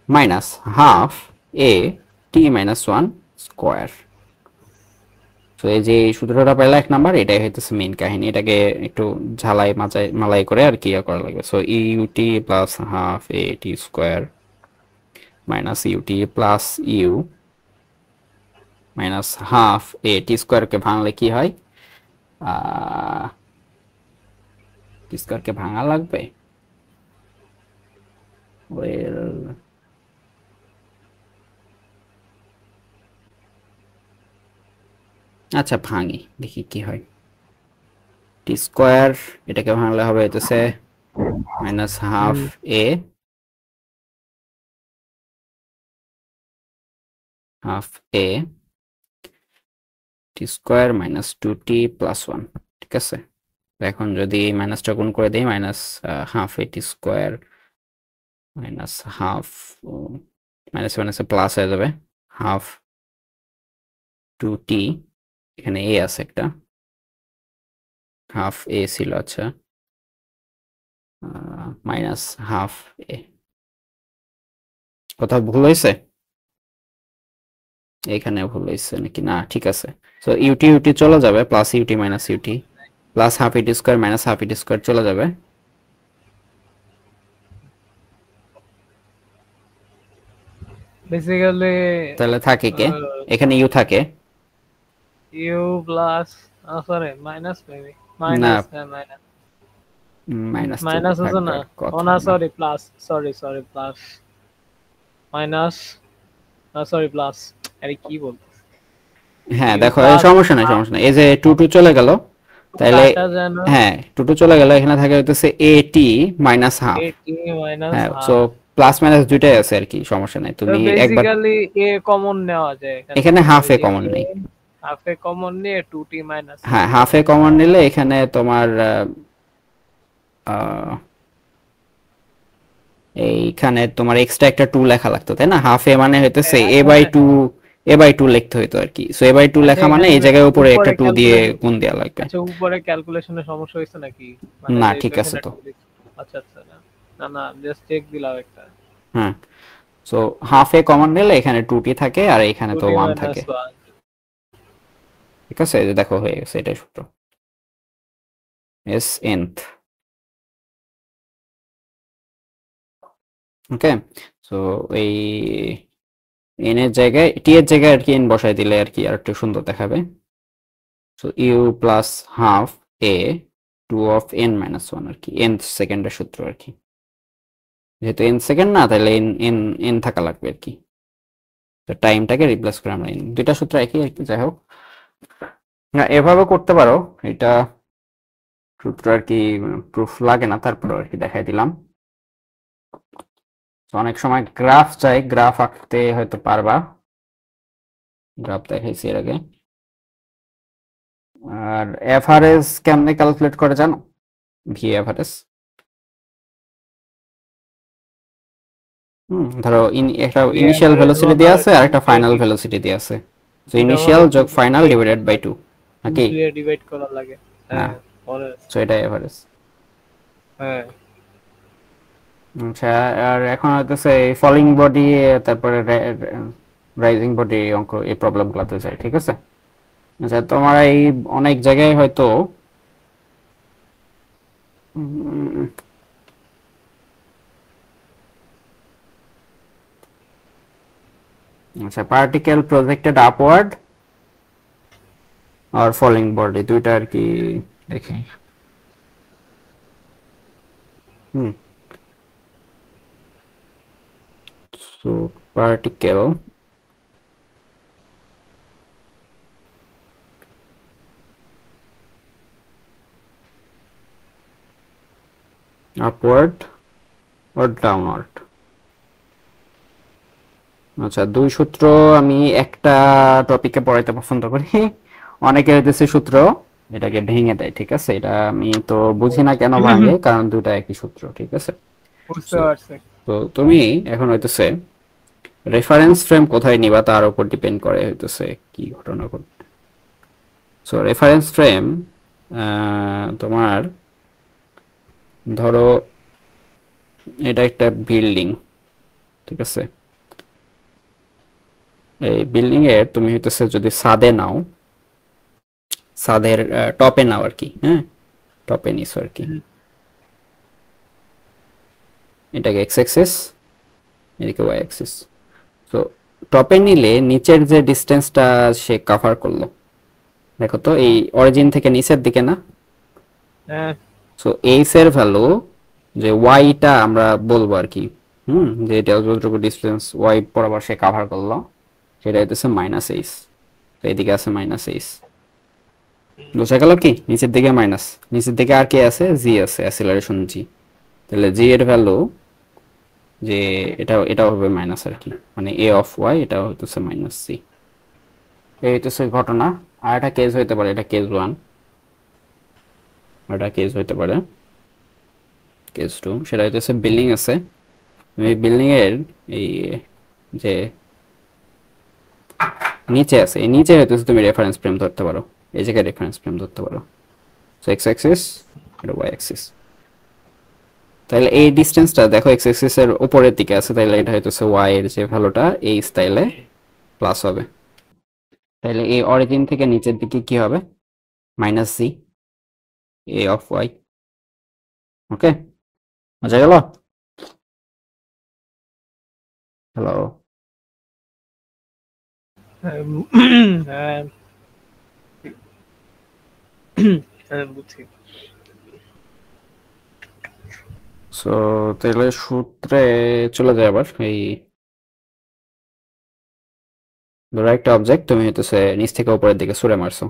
মাইনাস হাফ এ টি মাইনাস ওয়ান স্কোয়ার। তো এই যে সূত্রটা পাইলা এক নাম্বার, এটাই হইতেছে মেইন কাহিনী, এটাকে একটু ঝালাই মাচাই মালাই করে আর কি করা লাগবে। সো ইউটি প্লাস হাফ এ টি square minus u t plus u minus half এ টি স্কোয়ারকে ভাঙলে কি হয়, টি স্কোয়ারকে ভাঙা লাগবে, ওয়েল, আচ্ছা ভাঙি দেখি কি হয়। টি স্কোয়ার এটাকে ভাঙলে হবে হইতেছে মাইনাস হাফ এ, হাফ এ টি স্কোয়ার মাইনাস টু টি প্লাস ওয়ান, ঠিক আছে। এখন যদি এই মাইনাসটা গুণ করে দিই, মাইনাস হাফ এ টি স্কোয়ার মাইনাস হাফ, মাইনাস মাইনাসে প্লাস হয়ে যাবে, হাফ টু টি, এখানে এ আছে একটা, হাফ এ ছিল, আচ্ছা, মাইনাস হাফ এ, কোথাও ভুল হয়েছে? এখানে ভুল হয়েছে নাকি, না ঠিক আছে। সো ইউটি ইউটি চলে যাবে, plus u t minus u t, plus half ইটি স্কোয়ার মাইনাস হাফ ইটি স্কোয়ার চলে যাবে। বেসিক্যালি তাহলে থাকে কে, এখানে ইউ থাকে u plus sorry minus maybe না, মাইনাস, হ্যাঁ মাইনাস, মাইনাস তো মাইনাস আছে থাকবে না, ও কথা না না। Sorry plus, sorry sorry plus minus, না সরি প্লাস, আরে কি বলতো, হ্যাঁ ইউ দেখো এই প্লাস সমস্যা নেই, সমস্যা নেই, এই যে টু টু চলে গেল, তাহলে কাটা যায় না, হ্যাঁ টু টু চলে গেল, এখানে থাকে হইতেছে এ টি মাইনাস হাফ। এটি মাইনাস হ্যাঁ সো হাফ। প্লাস মাইনাস দুইটাই আছে আর কি, সমস্যা নাই, তো তুমি একবার বেসিক্যালি এ কমন নেওয়া যায় এখান এখানে থেকে, ওই হাফে যে কমন নেই। হাফে কমন নিয়ে 2t মাইনাস হ্যাঁ ইউটি হাফে বসাই দিই। কমন নিলে এখানে তোমার আহ, এইখানে তোমার এক্সট্রা একটা টু লেখা লাগতো তাই না, হাফে মানে হইতেছে হ্যাঁ, এ বাই হ্যাঁ, টু, এ বাই টু লিখতে হইতো আর কি। সো এ বাই টু আচ্ছা লেখা মানে এখানে এই জায়গায় উপরে একটা উপরে টু দিয়ে ক্যালকুলেশন, গুণ দেওয়া লাগবে। আচ্ছা উপরে ক্যালকুলেশনের সমস্যা হয়েছে নাকি, মানে না যেহেতু ঠিক আছে এখানে তো। 2 লিখছি। আচ্ছা আচ্ছা, না না না জাস্ট চেক দিলাম একটা, হ্যাঁ সো হাফে কমন নিলে এখানে টু টি থাকে আর এখানে তো 2t ওয়ান মাইনাস থাকে। 1। ঠিক আছে, এই যে দেখো হয়ে গেছে, এটাই সূত্র, এস এনথ। ওকে, সো এই এন এর জায়গায় টি এর জায়গায় আর কি এন বসাই দিলে আর কি আর একটু সুন্দর দেখাবে। So u plus half a two of n minus one আর কি, এন সেকেন্ডের সূত্র আর কি, যেহেতু এন সেকেন্ড না তাহলে এন এন এন থাকা লাগবে আর কি। তো টাইমটাকে রিপ্লেস করে আমরা এন, দুইটা সূত্র একই আর কি। যাই হোক, না এভাবে করতে পারো, এটা সূত্র আর কি প্রুফ লাগে না, তারপরে আর কি দেখাই দিলাম। তো অনেক সময় গ্রাফ চাই, গ্রাফ আঁকতে হয়তো পারবা, গ্রাফ দেখাইছি এর আগে। আর এভারেজ কেমনে ক্যালকুলেট করে জানো, ভি এভারেজ। ধরো একটা ভি ইনিশিয়াল এভারেজ ভেলোসিটি বলা দিয়ে হয় আছে আর 2 একটা দিয়ে ফাইনাল ভেলোসিটি দিয়ে আছে। তো এটা বলা ইনিশিয়াল হয় 2 যোগ ফাইনাল দিয়ে ডিভাইডেড বাই টু, 2 নাকি? দিয়ে ডিভাইড করা লাগে, হ্যাঁ হ্যাঁ পরে, সো এটাই এভারেজ। হ্যাঁ আচ্ছা, আর এখন হইতেছে এই ফলিং বডি, তারপরে রাইজিং বডি অঙ্ক, এই প্রবলেম গুলাতে যায়, ঠিক আছে? আচ্ছা তোমার এই অনেক জায়গায় হয়তো উম, আচ্ছা পার্টিকেল প্রজেক্টেড আপওয়ার্ড আর ফলিং বডি দুইটা আর কি দেখি। হুম, সো পার্টিকেল আপওয়ার্ড আর ডাউনওয়ার্ড। আচ্ছা দুই সূত্র আমি একটা টপিকে পড়াইতে পছন্দ করি, অনেকে হইতেছে সূত্র এটাকে ভেঙে দেয়, ঠিক আছে? এটা আমি তো বুঝি না কেন ভাঙে, কারণ দুইটা একই সূত্র, ঠিক আছে? বুঝতে So, পারছি। তো তুমি এখন হইতেছে রেফারেন্স ফ্রেম কোথায় নিবা তার উপর ডিপেন্ড করে হইতেছে কি ঘটনা ঘটবে। সো রেফারেন্স ফ্রেম তোমার ধরো এটা একটা বিল্ডিং, ঠিক আছে? এই বিল্ডিং এর তুমি হইতেছে যদি ছাদে নাও, ছাদের টপে নাও আর কি, হ্যাঁ টপে নিছো আর কি, এটাকে এক্স অ্যাক্সিস, এদিকে ওয়াই অ্যাক্সিস। তো টপে নিলে নিচের যে ডিস্টেন্সটা সে কভার করলো, দেখো তো এই অরিজিন থেকে নিচের দিকে না? হ্যাঁ সো এইচ এর ভ্যালু, যে ওয়াইটা আমরা বলবো আর কি, যে এটা যতটুকু ডিস্টেন্স ওয়াই বরাবর সে কভার করলো সেটা হইতেছে মাইনাস এইচ। তো এদিকে আছে মাইনাস এইচ, বোঝা গেল কি? নিচের দিকে মাইনাস, নিচের দিকে আর কে আছে? জি আছে, অ্যাসিলারেশন জি। তাহলে জি এর ভ্যালু যে এটাও হবে মাইনাস আর কি, মানে এ অফ ওয়াই এটা হইতেছে মাইনাস সি। এই হইতেছে ঘটনা। আর একটা কেস হইতে পারে, এটা কেস ওয়ান, আর একটা কেস হইতে পারে কেস টু। সেটা হইতেছে বিল্ডিং আছে, এই বিল্ডিং এর এই যে নিচে আছে, এই নিচে হইতেছে তুমি রেফারেন্স ফ্রেম ধরতে পারো, এই জায়গায় রেফারেন্স ফ্রেম ধরতে পারো। সো এক্স অ্যাক্সিস এটা ওয়াই অ্যাক্সিস। তাহলে এই ডিস্টেন্সটা দেখো এক্স অ্যাক্সিস এর উপরের দিকে আছে, তাহলে এটা হইতেছে ওয়াই এর যে ভ্যালুটা এই স্টাইলে প্লাস হবে, তাহলে এই অরিজিন থেকে নিচের দিকে কি হবে, minus c a of y. Okay, বোঝা গেল? হ্যালো? হ্যাঁ, বুঝছি। সো তাহলে সূত্রে চলে যায় আবার। এই ধরো একটা অবজেক্ট তুমি হইতেছে নিচ থেকে উপরের দিকে ছুঁড়ে মারছো,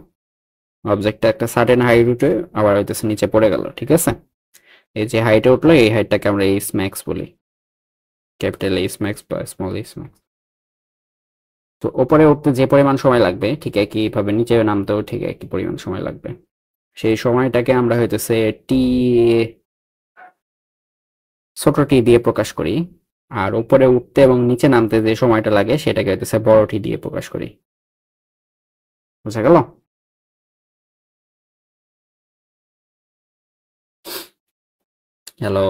অবজেক্টটা একটা সার্টেন হাইট উঠে আবার হইতেছে নিচে পড়ে গেল, ঠিক আছে? এই যে হাইটে উঠলো এই হাইটটাকে আমরা এইচ ম্যাক্স বলি, ক্যাপিটাল এইচ ম্যাক্স বা স্মল এইচ ম্যাক্স। তো ওপরে উঠতে যে পরিমাণ সময় লাগবে ঠিক একইভাবে নিচে নামতেও ঠিক একই পরিমাণ সময় লাগবে। সেই সময়টাকে আমরা হইতেছে টি, ছোট টি দিয়ে প্রকাশ করি। আর উপরে উঠতে এবং নিচে নামতে যে সময়টা লাগে সেটাকে হইতেছে বড় টি দিয়ে প্রকাশ করি। বুঝা গেল? হ্যালো?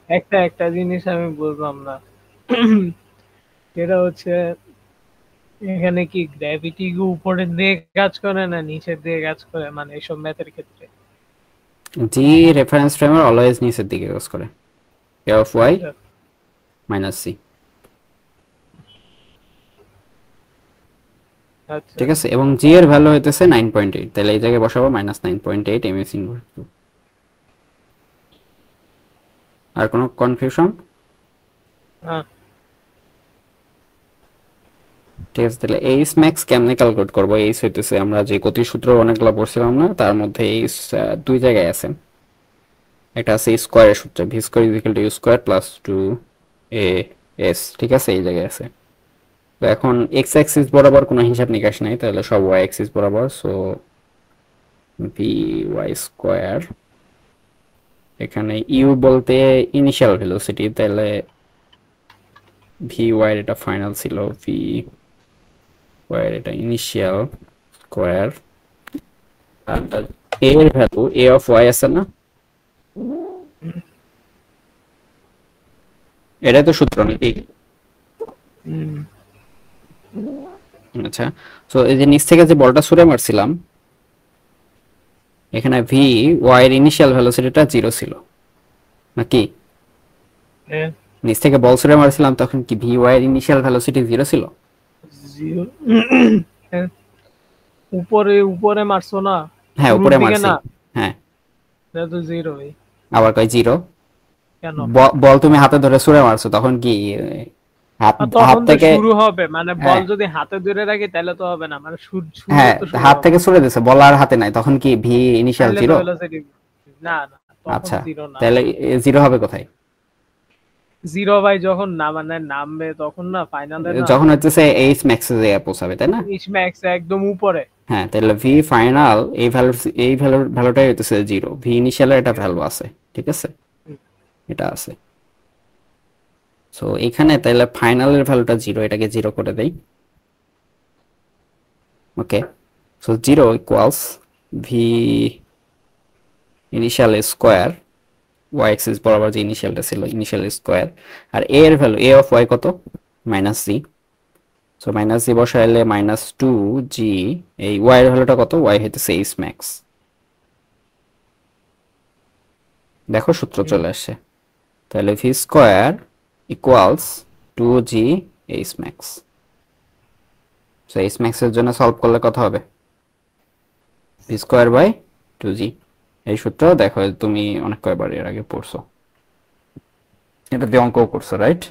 একটা একটা জিনিস আমি বললাম না, সেটা হচ্ছে এখানে কি গ্র্যাভিটি কি উপরের দিকে কাজ করে না নিচের দিকে কাজ করে, মানে এইসব ম্যাথের ক্ষেত্রে? জি রেফারেন্স ফ্রেমের অলওয়েজ নিচের দিকে কাজ করে, এ অফ ওয়াই আচ্ছা মাইনাস সি। আচ্ছা। ঠিক আছে, এবং জি এর ভ্যালু হইতেছে 9.8, তাহলে এই জায়গায় বসাবো -9.8 এমএস ইনভার্স। আর কোনো কনফিউশন? হ্যাঁ, ঠিক আছে, তাহলে এইচ ম্যাক্স কেমনে ক্যালকুলেট করবো? এইচ হইতেছে আমরা যে গতির সূত্র অনেকগুলো পড়ছিলাম না, তার মধ্যে এইচ দুই জায়গায় আছে। একটা আছে স্কোয়ারের সূত্র, V square is equal to U square plus 2 a s, ঠিক আছে? এই জায়গায় আছে। তো এখন এক্স অ্যাক্সিস বরাবর কোনো হিসাব নিকাশ নাই, তাহলে সব ওয়াই অ্যাক্সিস বরাবর। সো ভি ওয়াই স্কোয়ার, এখানে ইউ বলতে ইনিশিয়াল ভেলোসিটি, তাহলে ভি ওয়াই এটা ফাইনাল ছিল, ভি ওয়াই এটা ইনিশিয়াল স্কোয়ার, আর এ এর ভ্যালু এ অফ ওয়াই আছে না, এটাই তো সূত্র নাকি? আচ্ছা, তো এই যে নিচ থেকে যে বলটা ছুড়ে মারছিলাম, এখানে ভি ওয়াই এর ইনিশিয়াল ভেলোসিটিটা 0 ছিল নাকি? হ্যাঁ, নিচ থেকে বল ছুড়ে মারছিলাম তখন কি ভি ওয়াই এর ইনিশিয়াল ভেলোসিটি 0 ছিল? জিরো। হ্যাঁ, উপরে উপরে মারছো না, হ্যাঁ শুরুর উপরে দিকে মারছি। না, হ্যাঁ, এটা তো জিরো ভাই। আবার কয় 0? কেন? বল তুমি হাতে ধরে ছুড়ে মারছো তখন কি হাত আর হাত তখন তো থেকে? শুরু হবে, মানে বল হ্যাঁ যদি হাতে ধরে রাখি তাহলে তো হবে না, মানে শুরু হ্যাঁ, তো শুরু হাত হবে। থেকে ছুড়ে দিছে, বল আর হাতে নাই, তখন কি ভি ইনিশিয়াল তাহলে তো 0? ভেলোসিটি, না না, তখন আচ্ছা, জিরো না। তাহলে 0 হবে কোথায়? জিরো ভাই যখন না মানে নামবে তখন না, ফাইনালে না, যখন হচ্ছে এইচ ম্যাক্সে যেয়ে পৌঁছাবে, তাই না? ইচ ম্যাক্স একদম উপরে। হ্যাঁ, তাহলে ভি ফাইনাল এই ভ্যালুর ভ্যালুটাই হইতেছে 0, ভি ইনিশিয়ালের একটা ভ্যালু আছে, ঠিক আছে? এটা আছে। সো এখানে তাহলে ফাইনালের ভ্যালুটা 0, এটাকে 0 করে দেই। Okay, so 0 equals v initial square, y axis বরাবর যে ইনিশিয়ালটা ছিল ইনিশিয়াল স্কোয়ার, আর এ এর ভ্যালু এ অফ ওয়াই কত, -c। সো -c বসাইলে -2g, এই ওয়াই এর ভ্যালুটা কত, ওয়াই হইতেছে এইচ ম্যাক্স। দেখো সূত্র চলে আসছে, তাহলে V square equals 2g H max. So H max এর জন্য সলভ করলে কত হবে, ভি স্কোয়ার বাই 2g। এই সূত্র দেখো তুমি অনেক কয়বার এর আগে পড়ছো, এটা দিয়ে অঙ্কও করছো, রাইট?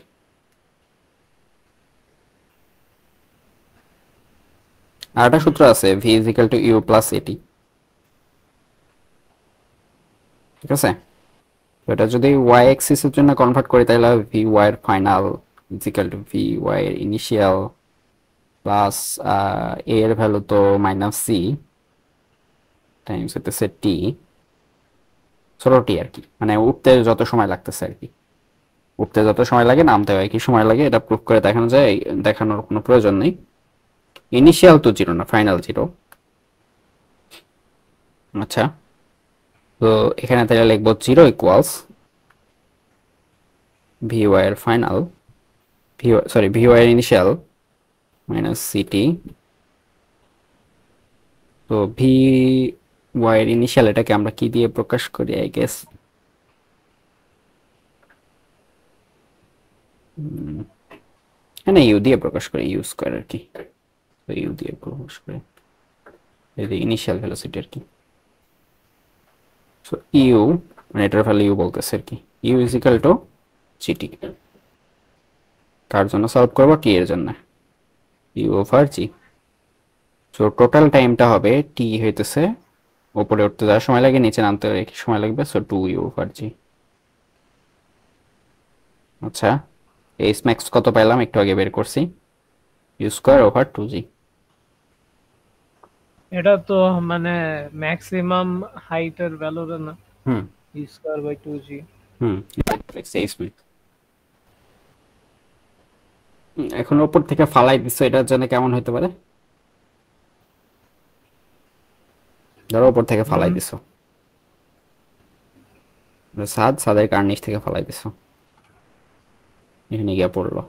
আর একটা সূত্র আছে, V is equal to U plus AT, ঠিক আছে? তো এটা যদি ওয়াই এক্সিস এর জন্য কনভার্ট করি তাহলে ভি ওয়াই এর final is equal to V Y এর ইনিশিয়াল প্লাস এ এর ভ্যালু তো -c টাইমস হইতেছে টি, ছোট টি আর কি, মানে উঠতে যত সময় লাগতেছে আর কি, উঠতে যত সময় লাগে নামতে হয় কি সময় লাগে, এটা প্রুফ করে দেখানো যায়, দেখানোর কোনো প্রয়োজন নেই। ইনিশিয়াল তো 0 না, ফাইনাল 0। আচ্ছা, তো এখানে তাহলে লিখবো 0 ইকুয়ালস ভি ওয়াই এর ফাইনাল, ভি ওয়াই এর ইনিশিয়াল মাইনাস সিটি তো ভি ওয়াই এর ইনিশিয়াল এটাকে আমরা কি দিয়ে প্রকাশ করি আই গেস, হ্যাঁ ইউ দিয়ে প্রকাশ করি, ইউ স্কয়ার আর কি। তো ইউ দিয়ে প্রকাশ করি এই যে ইনিশিয়াল ভেলোসিটি আর কি। সো ইউ মানে এটার ভ্যালু ইউ বলতেছে আর কি, u is equal to g t. কার জন্য সলভ করবো, টি এর জন্য, ইউ ওভার জি। সো টোটাল টাইমটা হবে টি হইতেছে, উপরে উঠতে যাওয়ার সময় লাগে, নিচে নামতে একই সময় লাগবে, সো 2 ইউ ওভার জি। আচ্ছা এইচ ম্যাক্স কত পাইলাম একটু আগে বের করছি, ইউ স্কয়ার ওভার 2g। এটা তো মানে ম্যাক্সিমাম হাইটের ভ্যালু না, হুম ই স্কয়ার বাই 2g। হুম এইচ ম্যাক্স। এখন উপর থেকে ফালাই দিছো, এটার জন্য কেমন হতে পারে, ধরো উপর থেকে ফালাই দিছো, ছাদের কার্নিশ থেকে ফালাই দিছো, এখানে গিয়ে পড়লো,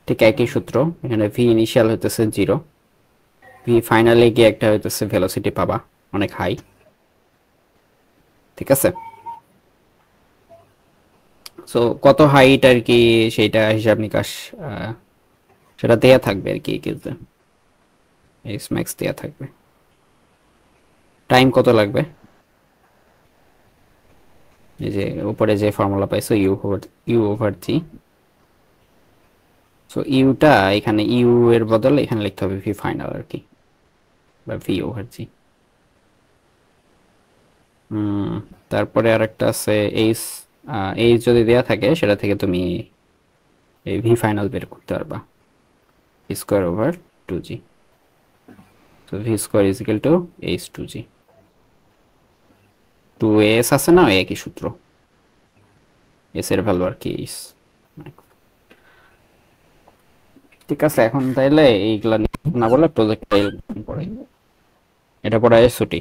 ঠিক একই সূত্র। এখানে ভি ইনিশিয়াল হইতেছে 0, ভি ফাইনালে গিয়ে একটা হইতেছে ভেলোসিটি পাবা অনেক হাই, ঠিক আছে। সো কত হাইট আর কি সেইটা হিসাব নিকাশ সেটা দেয়া থাকবে আর কি, কিন্তু এক্স ম্যাক্স দেয়া থাকবে। টাইম কত লাগবে, এই যে উপরে যে ফর্মুলা পাইছো ইউ ওভার জি। সো ইউটা এখানে ইউ এর বদলে এখানে লিখতে হবে ভি ফাইনাল আর কি, বা ভি ওভার জি। তারপরে আরেকটা আছে এইচ, এইচ যদি দেয়া থাকে সেটা থেকে তুমি এই ভি ফাইনাল বের করতে পারবা, স্কোয়ার ওভার 2g। তো V square is equal two H 2g। 2s আছে না, একই সূত্র, এস এর ভ্যালু আর কি এইচ। ঠিক আছে, এখন তাইলে এইগুলা না বলে প্রজেক্টাইল পড়ে, এটা পড়ায় ছুটি।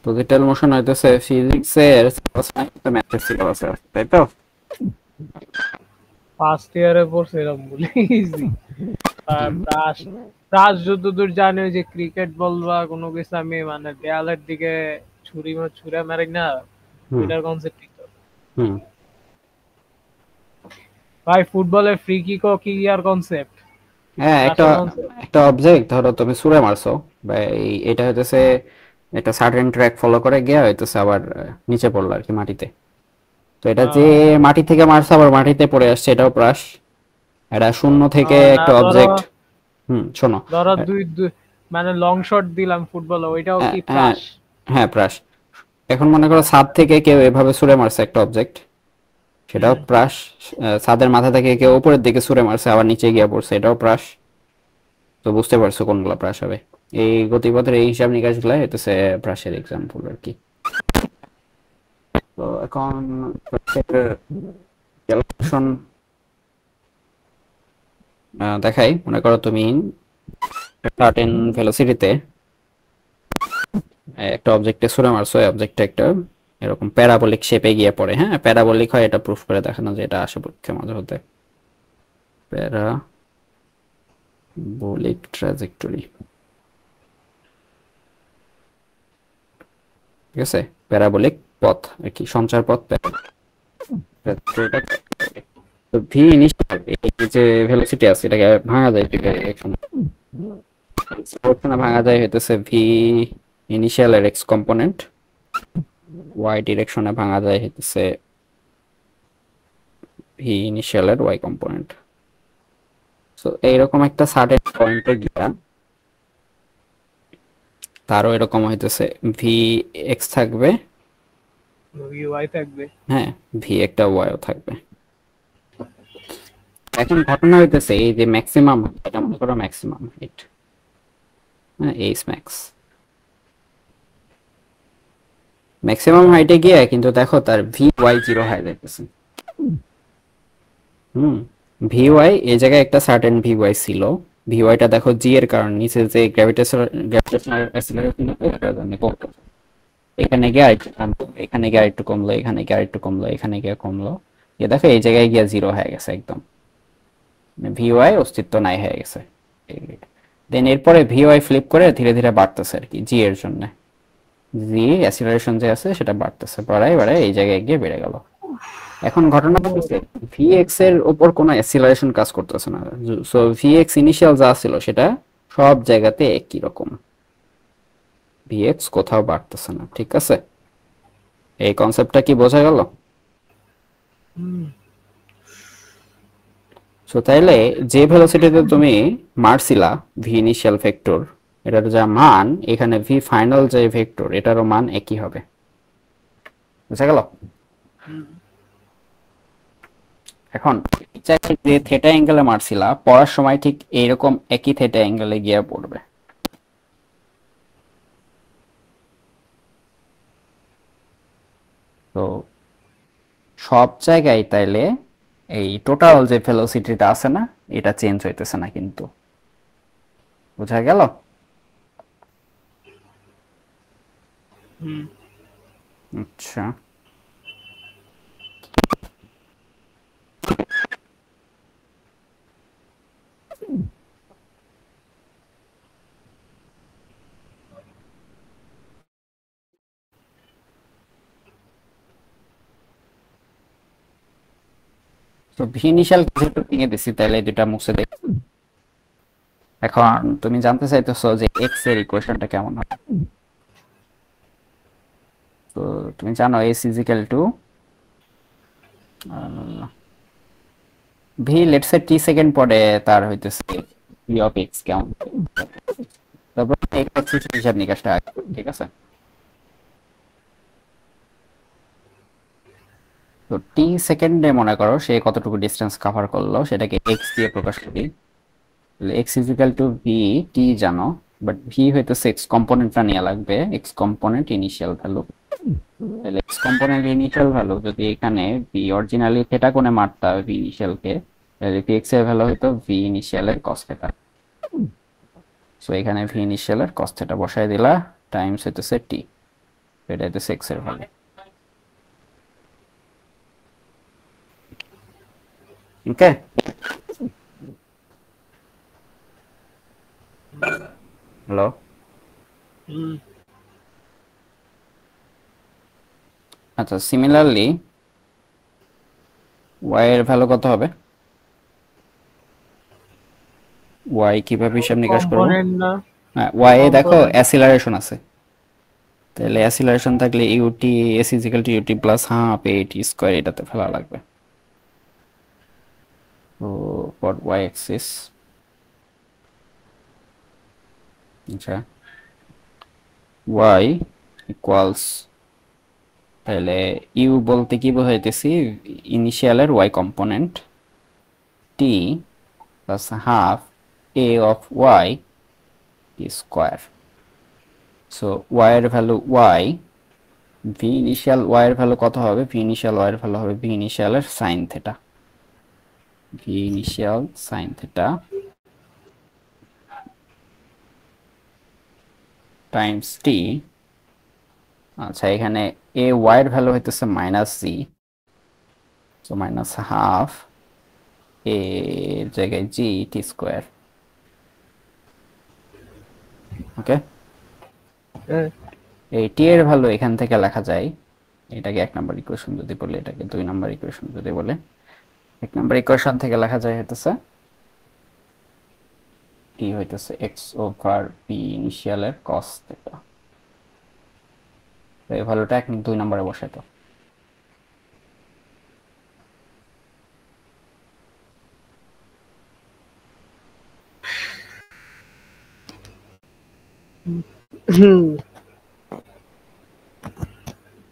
প্রজেক্টাইল মোশন হইতেছে ফিজিক্সের সিলেবাস না, ম্যাথের সিলেবাস আছে, তাই তো? ফার্স্ট ইয়ারে পড়ছে এরকম বলি ইজি। আর প্রাস প্রাস যতদূর জানি ওই যে ক্রিকেট বল বা কোনো কিছু আমি মানে দেয়ালের দিকে ছুরি মারি না, হুম ওইটার কনসেপ্ট তো। হুম ভাই ফুটবলের ফ্রি কিকও কি আর কনসেপ্ট, হ্যাঁ, একটা আসল কনসেপ্ট। একটা অবজেক্ট ধরো তুমি ছুঁড়ে মারছো, বা এটা হইতেছে একটা সার্টেন ট্র্যাক ফলো করে গিয়া হইতেছে আবার নিচে পড়লো আর কি মাটিতে। তো এটা যে মাটি থেকে মারছে আবার মাটিতে পড়ে আসছে, এটাও প্রাস। এটা শূন্য থেকে না একটা ধরো, অবজেক্ট, শোনো, ধরো মানে লং শট দিলাম ফুটবল, ওইটাও হ্যাঁ কি হ্যাঁ প্রাস? হ্যাঁ প্রাস। এখন মনে করো ছাদ থেকে কেউ এভাবে ছুঁড়ে মারছে একটা অবজেক্ট, সেটাও প্রাস। ছাদের মাথা থেকে কেউ উপরের দিকে ছুঁড়ে মারছে আবার নিচে গিয়ে পড়ছে, এটাও প্রাস। তো বুঝতে পারছো কোনগুলো প্রাস হবে, এই গতিপথের এই হিসাব নিকাশ গুলা হইতেছে প্রাসের এক্সাম্পল আর কি। তো এখন ক্যালকুলেশন দেখাই। মনে করো তুমি সার্টেন ভেলোসিটিতে একটা অবজেক্টে ছুঁড়ে মারছো, এই অবজেক্টটা একটা এরকম প্যারাবোলিক শেপে গিয়ে পড়ে। হ্যাঁ, প্যারাবোলিক হয়, এটা প্রুফ করে দেখানো যে এটা আসে পরীক্ষার মাঝে হতে, প্যারাবোলিক ট্রাজেক্টরি, ঠিক আছে, প্যারাবোলিক পথ আর কি, সঞ্চার পথ। তো ভি ইনিশিয়াল এই যে ভেলোসিটি আছে এটাকে ভাঙা যায় দুই ডাইরেকশনে, ভাঙা যায় হইতেছে ভি ইনিশিয়াল এর এক্স কম্পোনেন্ট, ওয়াই ডিরেকশনে ভাঙা যায় হইতেছে ভি ইনিশিয়াল এর ওয়াই কম্পোনেন্ট। সো এইরকম একটা সার্টেন পয়েন্টে গিয়া তারও এরকম হইতেছে ভি এক্স থাকবে, ইউআই থাকবে। হ্যাঁ ভি একটা ওয়াইও থাকবে। এখন ঘটনা হইতেছে এই যে ম্যাক্সিমাম, এটা মনে করো ম্যাক্সিমাম হাইট, হ্যাঁ এইচ ম্যাক্স, ম্যাক্সিমাম হাইটে গিয়ে কিন্তু দেখো তার ভি ওয়াই 0 হয়ে যাইতেছে। ভি ওয়াই এই জায়গায় একটা সার্টেন ভি ওয়াই ছিল, ভি ওয়াইটা দেখো জি এর কারণ নিচে যে গ্র্যাভিটেশনাল অ্যাক্সিলারেশন এটা জানি কমলো, এখানে গিয়ে আরেকটু কমলো, এখানে গিয়ে আরেকটু কমলো, এখানে গিয়ে আরেকটু কমলো, এখানে গিয়ে কমলো, এ দেখো এই জায়গায় গিয়ে 0 হয়ে গেছে একদম, ভিওয়াই অস্তিত্ব নাই হয়ে গেছে। দেন এরপরে ভিওয়াই ফ্লিপ করে ধীরে ধীরে বাড়তেছে আর কি জি এর জন্য, জি অ্যাসিলারেশন যে আছে সেটা বাড়তেছে, বাড়ায় বাড়ায় এই জায়গায় গিয়ে বেড়ে গেল। এখন ঘটনা হচ্ছে ভিএক্স এর উপর কোনো অ্যাসিলারেশন কাজ করতেছে না, সো ভিএক্স ইনিশিয়াল যা ছিল সেটা সব জায়গাতে একই রকম, ভিএক্স কোথাও বাড়তেছে না, ঠিক আছে? এই কনসেপ্টটা কি বোঝা গেল? সো তাইলে যে ভেলোসিটিতে তুমি মারছিলা ভি ইনিশিয়াল ভেক্টর, এটার যা মান এখানে ভি ফাইনাল যে ভেক্টর এটারও মান একই হবে, বুঝা গেল? এখন যে থেটা অ্যাঙ্গেলে মারছিলা পড়ার সময় ঠিক এইরকম একই থেটা অ্যাঙ্গেলে গিয়ে পড়বে। তো সব জায়গায় তাইলে এই টোটাল যে ভেলোসিটিটা আছে না এটা চেঞ্জ হইতেছে না কিন্তু, বুঝা গেল? আচ্ছা, তো ভি ইনিশিয়াল যেহেতু ভেঙে দিছি তাহলে এই দুটা মুছে দেখ। এখন তুমি জানতে চাইতেছো যে এক্স এর ইকুয়েশনটা কেমন হয়। তো তুমি জানো S is equal to V let's say T second পরে তার হইতেছে ভি অফ এক্স কেমন, তারপর এক্স অ্যাক্সিস হিসাব নিকাশটা আগে, ঠিক আছে? তো টি সেকেন্ডে মনে করো সে কতটুকু ডিস্টেন্স কভার করলো সেটাকে এক্স দিয়ে প্রকাশ করি, তাহলে X is equal to V T জানো, বাট ভি হইতেছে এক্স কম্পোনেন্টটা নেওয়া লাগবে, এক্স কম্পোনেন্ট ইনিশিয়াল ভ্যালু। তাহলে এক্স কম্পোনেন্ট ইনিশিয়াল ভ্যালু যদি এখানে ভি অরিজিনালি থেটা কোণে মারতে হবে ভি ইনিশিয়ালকে, তাহলে ভি এক্স এর ভ্যালু হতো ভি ইনিশিয়ালের কস থেটা। সো এখানে ভি ইনিশিয়ালের কস থেটা বসাই দিলা, টাইমস হইতেছে টি, এটা হইতেছে এক্স এর ভ্যালু। ওকে, হ্যালো? আচ্ছা, সিমিলারলি ওয়াই এর ভ্যালু কত হবে? ওয়াই কিভাবে হিসাব নিকাশ করবো? কম্পোনেন্ট না, হ্যাঁ, ওয়াই এ দেখো কম্পোনেন্ট। অ্যাসিলারেশন আছে, তাহলে অ্যাসিলারেশন থাকলে u t s is equal to UT plus half A T square এটাতে ফেলা লাগবে। তো ফর ওয়াই অ্যাক্সিস, আচ্ছা, ওয়াই ইকুয়ালস, তাহলে ইউ বলতে কি বোঝাইতেছি, ইনিশিয়ালের y component t plus half a of y t square. So y এর value y, v initial y এর ভ্যালু কত হবে? ভি ইনিশিয়াল ওয়াই এর ভ্যালু হবে ভি ইনিশিয়ালের sine theta, v initial sine theta times t. আচ্ছা, এখানে A Y এর ভ্যালু হইতেছে মাইনাস জি, সো মাইনাস হাফ এ জায়গায় জি টি স্কোয়ার। ওকে, এই টি এর ভ্যালু এখান থেকে লেখা যায়, এটাকে 1 নম্বর ইকুয়েশন যদি বলে, এটাকে 2 নম্বর ইকুয়েশন যদি বলে, 1 নম্বর ইকুয়েশন থেকে লেখা যায় হইতেছে টি হইতেছে এক্স ওভার পি ইনিশিয়ালের কস থেটা। তো এই ভ্যালুটা এখন 2 নম্বরে বসাই তো।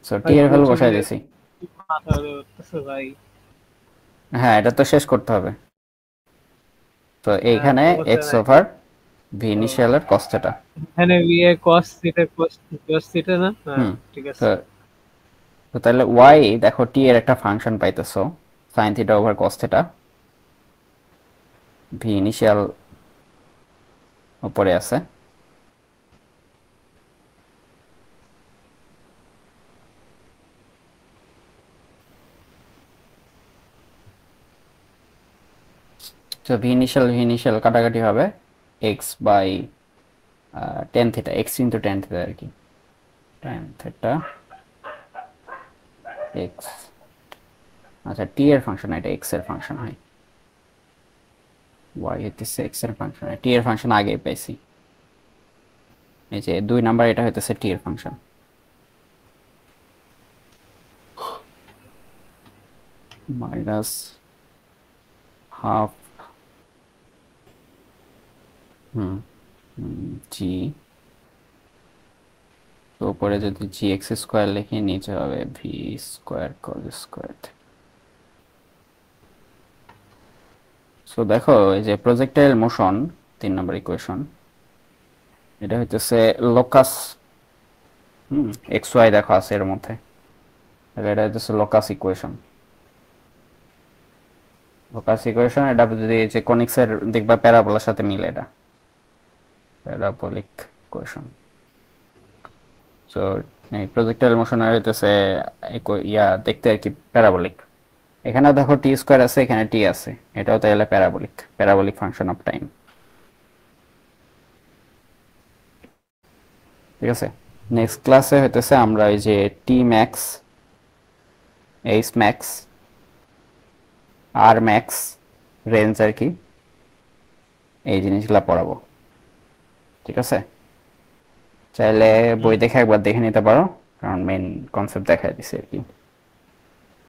সো টি ভাই এর ভ্যালু বসাই কোচিংয়ে দিছি। মাথা ধরতেছে ভাই। হ্যাঁ, এটা তো শেষ করতে হবে। তো হ্যাঁ, এইখানে সমস্যা এক্স নাই। ওভার ভি তো ইনিশিয়ালের কস থেটা। এখানে বিয়ে cos থিটা না? হ্যাঁ, হুম, ঠিক তো আছে। তো তাহলে ওয়াই দেখো টি এর একটা ফাংশন পাইতেছো sine theta over cos theta, v initial উপরে আছে, তো ভি ইনিশিয়াল কাটাকাটি হবে x by tan theta, x into tan theta আর কি, টেন থিটা এক্স। আচ্ছা টি এর ফাংশন, এটা এক্স এর ফাংশন হয়, ওয়াই হইতেছে এক্স এর ফাংশন, টি এর ফাংশন আগে পাইছি, এই যে 2 নাম্বার, এটা হইতেছে টি এর ফাংশন। মাইনাস হাফ জি, তো উপরে যদি জি এক্স স্কোয়ার লিখি, নিচে হবে V square cos square. So দেখো এই যে প্রজেক্টাইল মোশন 3 নম্বর ইকুয়েশন, এটা হইতেছে লোকাস, এক্স ওয়াই দেখো আছে এর মধ্যে, তাহলে এটা হইতেছে লোকাস ইকুয়েশন। লোকাস ইকুয়েশন এটা যদি যে কনিক্সের দেখবা প্যারাবোলার সাথে মিলে, এটা প্যারাবোলিক ইকুয়েশন। সো এই প্রজেক্টাইল মোশন হইতেছে ইয়া দেখতে আর কি প্যারাবোলিক। এখানে দেখো টি স্কোয়ার আছে, এখানে টি আছে, এটাও তাহলে parabolic, parabolic function of time. ঠিক আছে, নেক্সট ক্লাসে হইতেছে আমরা এই যে টি ম্যাক্স, এইচ ম্যাক্স, আর ম্যাক্স রেঞ্জ আর কি, এই জিনিসগুলো পড়াবো। ঠিক আছে, চাইলে বই দেখে একবার দেখে নিতে পারো, কারণ মেইন কনসেপ্ট দেখাই দিছে আর কি।